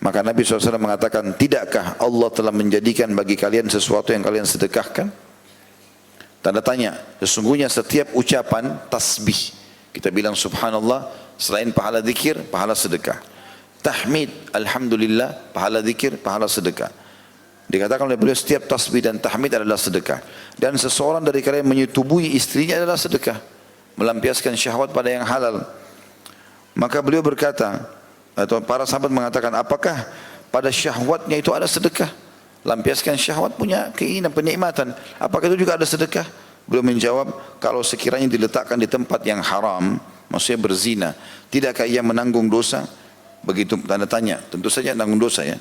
Maka Nabi SAW mengatakan, tidakkah Allah telah menjadikan bagi kalian sesuatu yang kalian sedekahkan? Tanda tanya, sesungguhnya setiap ucapan tasbih, kita bilang subhanallah, selain pahala zikir, pahala sedekah. Tahmid, alhamdulillah, pahala zikir, pahala sedekah. Dikatakan oleh beliau, setiap tasbih dan tahmid adalah sedekah. Dan seseorang dari kalian menyetubui istrinya adalah sedekah, melampiaskan syahwat pada yang halal. Maka beliau berkata, atau para sahabat mengatakan, apakah pada syahwatnya itu ada sedekah? Lampiaskan syahwat punya keinginan, penikmatan, apakah itu juga ada sedekah? Beliau menjawab, kalau sekiranya diletakkan di tempat yang haram, maksudnya berzina, tidakkah ia menanggung dosa? Begitu, tanda tanya, tentu saja menanggung dosa ya.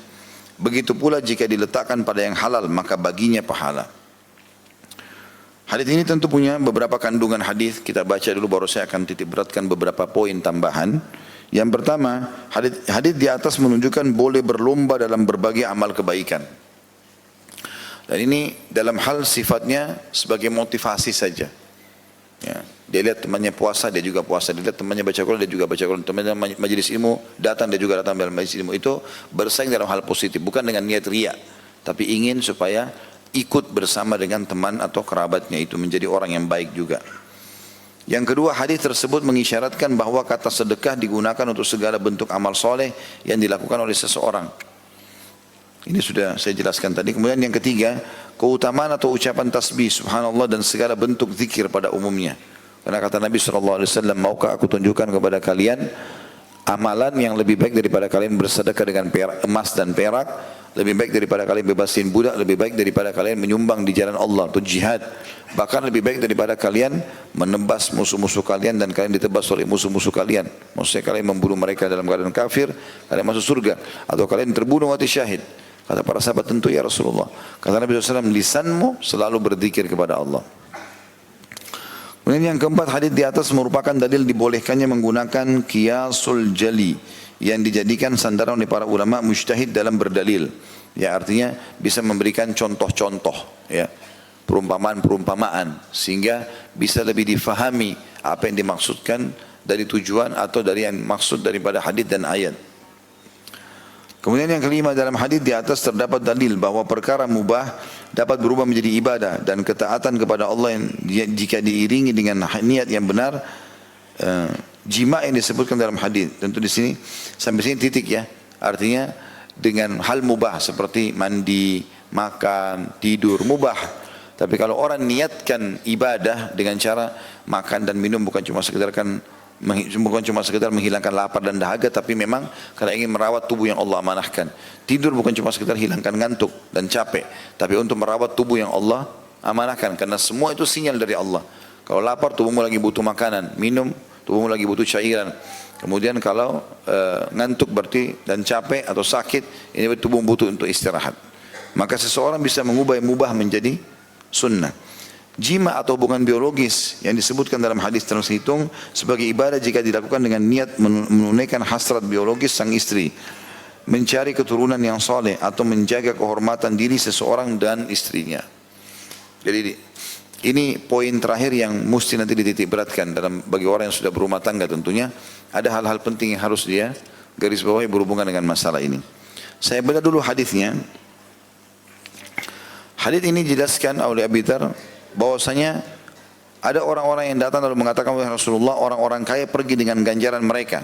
Begitu pula jika diletakkan pada yang halal, maka baginya pahala. Hadis ini tentu punya beberapa kandungan hadis. Kita baca dulu, baru saya akan titik beratkan beberapa poin tambahan. Yang pertama, hadis di atas menunjukkan boleh berlomba dalam berbagai amal kebaikan. Dan ini dalam hal sifatnya sebagai motivasi saja. Ya, dia lihat temannya puasa, dia juga puasa. Dia lihat temannya baca Quran, dia juga baca Quran. Temannya majelis ilmu datang, dia juga datang dalam majelis ilmu. Itu bersaing dalam hal positif, bukan dengan niat riya, tapi ingin supaya ikut bersama dengan teman atau kerabatnya itu menjadi orang yang baik juga. Yang kedua, hadis tersebut mengisyaratkan bahwa kata sedekah digunakan untuk segala bentuk amal soleh yang dilakukan oleh seseorang. Ini sudah saya jelaskan tadi. Kemudian yang ketiga, keutamaan atau ucapan tasbih subhanallah dan segala bentuk zikir pada umumnya. Karena kata Nabi SAW, maukah aku tunjukkan kepada kalian amalan yang lebih baik daripada kalian bersedekah dengan emas dan perak, lebih baik daripada kalian bebasin budak, lebih baik daripada kalian menyumbang di jalan Allah atau jihad, bahkan lebih baik daripada kalian menebas musuh-musuh kalian dan kalian ditebas oleh musuh-musuh kalian. Maksudnya kalian membunuh mereka dalam keadaan kafir, kalian masuk surga, atau kalian terbunuh mati syahid. Kata para sahabat, tentu ya Rasulullah. Kata Nabi SAW, lisanmu selalu berzikir kepada Allah. Kemudian yang keempat, hadis di atas merupakan dalil dibolehkannya menggunakan qiyasul jali yang dijadikan sandaran oleh para ulama mujtahid dalam berdalil. Ya, artinya bisa memberikan contoh-contoh, ya, perumpamaan-perumpamaan sehingga bisa lebih difahami apa yang dimaksudkan dari tujuan atau dari yang maksud daripada hadis dan ayat. Kemudian yang kelima, dalam hadis di atas terdapat dalil bahwa perkara mubah dapat berubah menjadi ibadah dan ketaatan kepada Allah yang jika diiringi dengan niat yang benar. Jima yang disebutkan dalam hadis, tentu di sini sampai sini titik ya. Artinya dengan hal mubah seperti mandi, makan, tidur mubah. Tapi kalau orang niatkan ibadah dengan cara makan dan minum bukan cuma sekedar menghilangkan lapar dan dahaga, tapi memang karena ingin merawat tubuh yang Allah amanahkan. Tidur bukan cuma sekedar hilangkan ngantuk dan capek, tapi untuk merawat tubuh yang Allah amanahkan, karena semua itu sinyal dari Allah. Kalau lapar, tubuhmu lagi butuh makanan, minum, tubuhmu lagi butuh cairan. Kemudian kalau ngantuk berarti dan capek atau sakit, ini tubuh butuh untuk istirahat. Maka seseorang bisa mengubah yang mubah menjadi sunnah. Jima atau hubungan biologis yang disebutkan dalam hadis terhitung sebagai ibadah jika dilakukan dengan niat menunaikan hasrat biologis sang istri, mencari keturunan yang soleh atau menjaga kehormatan diri seseorang dan istrinya. Jadi ini poin terakhir yang mesti nanti dititik beratkan bagi orang yang sudah berumah tangga. Tentunya ada hal-hal penting yang harus dia garis bawahi berhubungan dengan masalah ini. Saya bedah dulu hadisnya. Hadis ini dijelaskan oleh Abi Dzar bahwasanya ada orang-orang yang datang lalu mengatakan, wahai Rasulullah, orang-orang kaya pergi dengan ganjaran mereka.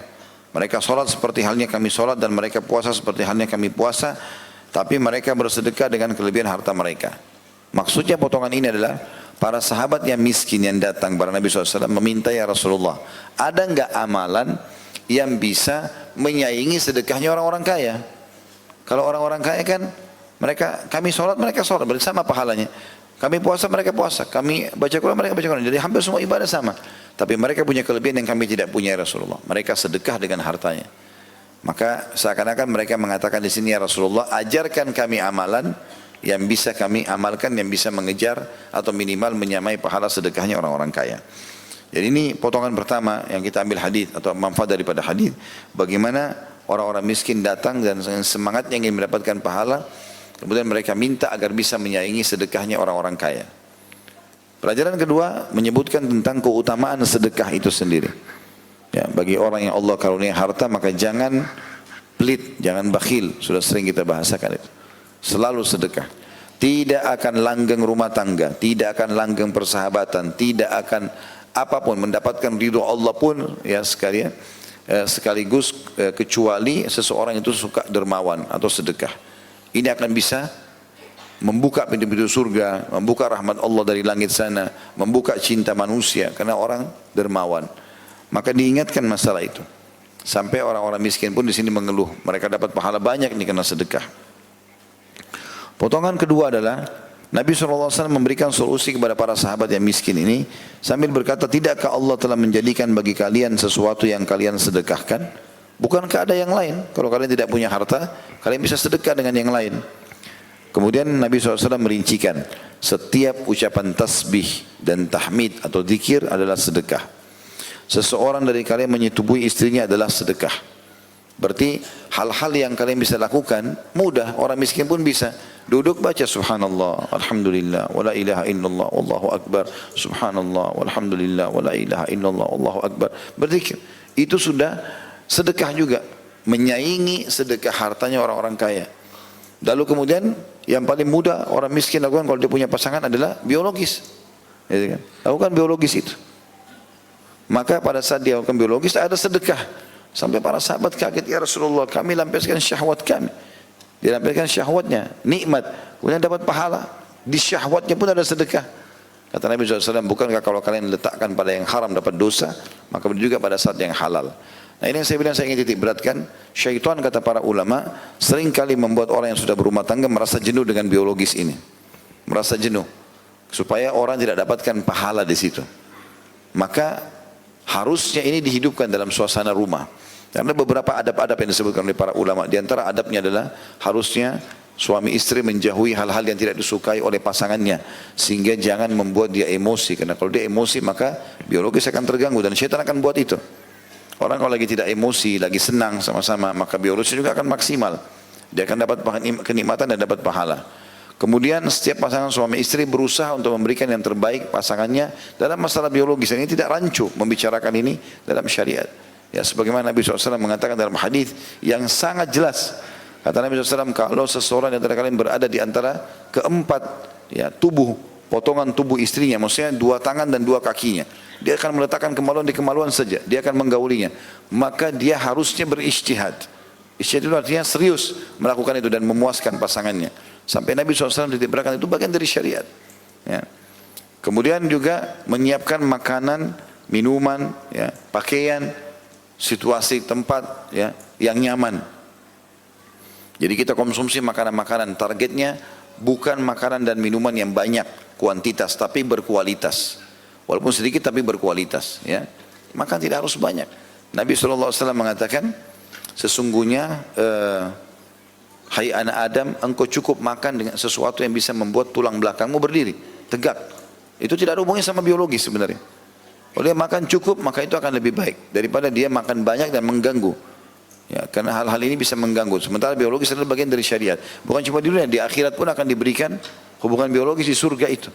Mereka sholat seperti halnya kami sholat dan mereka puasa seperti halnya kami puasa, tapi mereka bersedekah dengan kelebihan harta mereka. Maksudnya potongan ini adalah para sahabat yang miskin yang datang kepada Nabi SAW meminta, ya Rasulullah, ada enggak amalan yang bisa menyaingi sedekahnya orang-orang kaya? Kalau orang-orang kaya kan kami sholat mereka sholat, berarti sama pahalanya. Kami puasa mereka puasa, kami baca Quran mereka baca Quran, jadi hampir semua ibadah sama. Tapi mereka punya kelebihan yang kami tidak punya, ya Rasulullah. Mereka sedekah dengan hartanya. Maka seakan-akan mereka mengatakan di sini, ya Rasulullah, ajarkan kami amalan yang bisa kami amalkan, yang bisa mengejar atau minimal menyamai pahala sedekahnya orang-orang kaya. Jadi ini potongan pertama yang kita ambil hadis atau manfaat daripada hadis. Bagaimana orang-orang miskin datang dan semangatnya ingin mendapatkan pahala, kemudian mereka minta agar bisa menyaingi sedekahnya orang-orang kaya. Pelajaran kedua menyebutkan tentang keutamaan sedekah itu sendiri. Ya, bagi orang yang Allah karunia harta, maka jangan pelit, jangan bakhil. Sudah sering kita bahasakan itu. Selalu sedekah. Tidak akan langgeng rumah tangga, tidak akan langgeng persahabatan, tidak akan apapun mendapatkan ridho Allah pun ya sekaligus kecuali seseorang itu suka dermawan atau sedekah. Ini akan bisa membuka pintu-pintu surga, membuka rahmat Allah dari langit sana, membuka cinta manusia karena orang dermawan. Maka diingatkan masalah itu. Sampai orang-orang miskin pun di sini mengeluh, mereka dapat pahala banyak ini karena sedekah. Potongan kedua adalah Nabi SAW memberikan solusi kepada para sahabat yang miskin ini sambil berkata, tidakkah Allah telah menjadikan bagi kalian sesuatu yang kalian sedekahkan? Bukankah ada yang lain? Kalau kalian tidak punya harta, kalian bisa sedekah dengan yang lain. Kemudian Nabi SAW merincikan, setiap ucapan tasbih dan tahmid atau zikir adalah sedekah. Seseorang dari kalian menyetubui istrinya adalah sedekah. Berarti hal-hal yang kalian bisa lakukan mudah, orang miskin pun bisa. Duduk baca subhanallah, alhamdulillah, wa la ilaha illallah, wallahu akbar, subhanallah, walhamdulillah, wa la ilaha illallah, wallahu akbar. Berzikir. Itu sudah sedekah juga, menyaingi sedekah hartanya orang-orang kaya. Lalu kemudian yang paling mudah orang miskin lakukan kalau dia punya pasangan adalah biologis. Gitu kan? Lakukan biologis itu. Maka pada saat dia lakukan biologis ada sedekah. Sampai para sahabat kaget, ya Rasulullah, kami lampiaskan syahwat kami. Dia lampiaskan syahwatnya, nikmat, kemudian dapat pahala. Di syahwatnya pun ada sedekah. Kata Nabi SAW, bukankah kalau kalian letakkan pada yang haram dapat dosa, maka juga pada saat yang halal. Nah ini yang saya bilang, saya ingin titik beratkan. Syaitan, kata para ulama, seringkali membuat orang yang sudah berumah tangga merasa jenuh dengan biologis ini. Merasa jenuh. Supaya orang tidak dapatkan pahala di situ. Maka harusnya ini dihidupkan dalam suasana rumah. Karena beberapa adab-adab yang disebutkan oleh para ulama. Di antara adabnya adalah harusnya suami istri menjauhi hal-hal yang tidak disukai oleh pasangannya. Sehingga jangan membuat dia emosi. Karena kalau dia emosi maka biologis akan terganggu. Dan syaitan akan buat itu. Orang kalau lagi tidak emosi, lagi senang sama-sama, maka biologisnya juga akan maksimal. Dia akan dapat kenikmatan dan dapat pahala. Kemudian setiap pasangan suami istri berusaha untuk memberikan yang terbaik pasangannya dalam masalah biologis. Ini tidak rancu membicarakan ini dalam syariat. Ya, sebagaimana Nabi SAW mengatakan dalam hadis yang sangat jelas. Kata Nabi SAW, kalau seseorang di antara kalian berada di antara keempat ya, tubuh, potongan tubuh istrinya, maksudnya 2 tangan dan 2 kakinya. Dia akan meletakkan kemaluan di kemaluan saja. Dia akan menggaulinya. Maka dia harusnya berijtihad. Ijtihad itu artinya serius melakukan itu dan memuaskan pasangannya. Sampai Nabi SAW ditiberkan itu bagian dari syariat. Ya. Kemudian juga menyiapkan makanan, minuman, ya, pakaian, situasi tempat ya, yang nyaman. Jadi kita konsumsi makanan-makanan. Targetnya bukan makanan dan minuman yang banyak kuantitas, tapi berkualitas. Walaupun sedikit tapi berkualitas. Ya. Makan tidak harus banyak. Nabi SAW mengatakan, sesungguhnya hai anak Adam, engkau cukup makan dengan sesuatu yang bisa membuat tulang belakangmu berdiri, tegak. Itu tidak ada hubungannya sama biologis sebenarnya. Kalau dia makan cukup, maka itu akan lebih baik daripada dia makan banyak dan mengganggu. Ya, karena hal-hal ini bisa mengganggu. Sementara biologis adalah bagian dari syariat. Bukan cuma di dunia, di akhirat pun akan diberikan hubungan biologis di surga itu.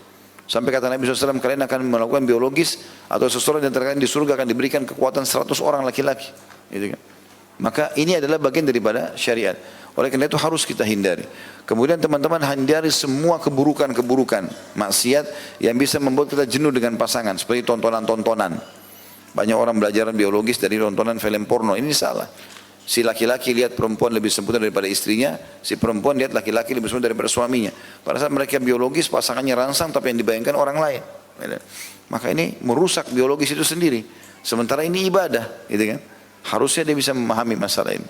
Sampai kata Nabi SAW, kalian akan melakukan biologis atau seseorang di antara kalian di surga akan diberikan kekuatan 100 orang laki-laki. Gitu kan? Maka ini adalah bagian daripada syariat. Oleh karena itu harus kita hindari. Kemudian teman-teman hindari semua keburukan-keburukan, maksiat yang bisa membuat kita jenuh dengan pasangan. Seperti tontonan-tontonan. Banyak orang belajar biologis dari tontonan film porno. Ini salah. Si laki-laki lihat perempuan lebih sempurna daripada istrinya, si perempuan lihat laki-laki lebih sempurna daripada suaminya. Pada saat mereka biologis, pasangannya rangsang tapi yang dibayangkan orang lain. Maka ini merusak biologis itu sendiri. Sementara ini ibadah, gitu kan? Harusnya dia bisa memahami masalah ini.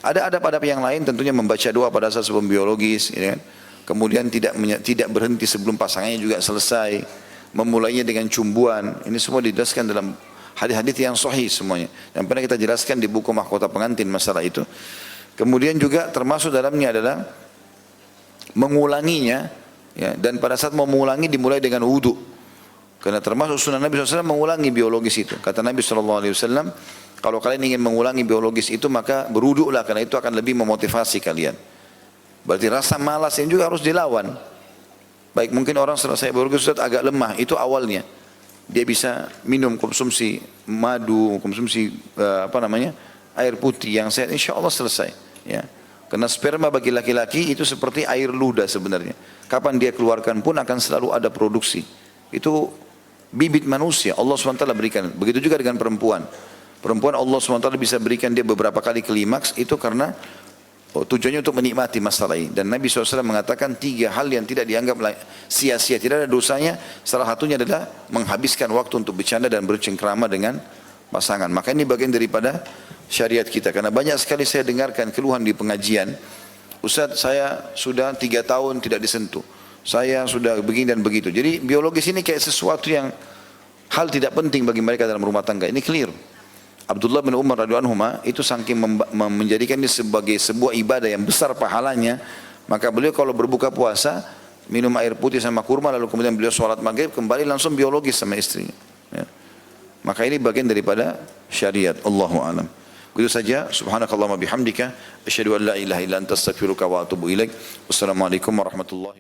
Ada adab-adab yang lain, tentunya membaca doa pada saat sebelum biologis, gitu kan? Kemudian tidak berhenti sebelum pasangannya juga selesai. Memulainya dengan cumbuan. Ini semua dijelaskan dalam hadis-hadis yang sahih semuanya. Yang pernah kita jelaskan di buku Mahkota Pengantin masalah itu. Kemudian juga termasuk dalamnya adalah mengulanginya. Ya, dan pada saat mau mengulangi dimulai dengan wudu. Karena termasuk sunnah Nabi SAW mengulangi biologis itu. Kata Nabi SAW, kalau kalian ingin mengulangi biologis itu maka berwuduklah. Karena itu akan lebih memotivasi kalian. Berarti rasa malas ini juga harus dilawan. Baik mungkin orang selesai biologis agak lemah. Itu awalnya. Dia bisa minum konsumsi madu, konsumsi air putih yang sehat, insya Allah selesai. Ya. Karena sperma bagi laki-laki itu seperti air ludah sebenarnya. Kapan dia keluarkan pun akan selalu ada produksi. Itu bibit manusia, Allah SWT berikan. Begitu juga dengan perempuan. Perempuan Allah SWT bisa berikan dia beberapa kali klimaks, itu karena tujuannya untuk menikmati masalah ini. Dan Nabi SAW mengatakan 3 hal yang tidak dianggap sia-sia, tidak ada dosanya. Salah satunya adalah menghabiskan waktu untuk bercanda dan bercengkrama dengan pasangan. Maka ini bagian daripada syariat kita. Karena banyak sekali saya dengarkan keluhan di pengajian, Ustaz saya sudah 3 tahun tidak disentuh, saya sudah begini dan begitu. Jadi biologis ini kayak sesuatu yang hal tidak penting bagi mereka dalam rumah tangga. Ini clear. Abdullah bin Umar radhiyallahu anhu itu saking menjadikan ini sebagai sebuah ibadah yang besar pahalanya, maka beliau kalau berbuka puasa minum air putih sama kurma, lalu kemudian beliau sholat maghrib kembali langsung biologis sama istrinya. Ya. Maka ini bagian daripada syariat. Allahu a'lam. Begitu saja. Subhanakallahumma bihamdika asyhadu an la ilaha illa anta astaghfiruka wa atubu ilaik. Wassalamualaikum warahmatullahi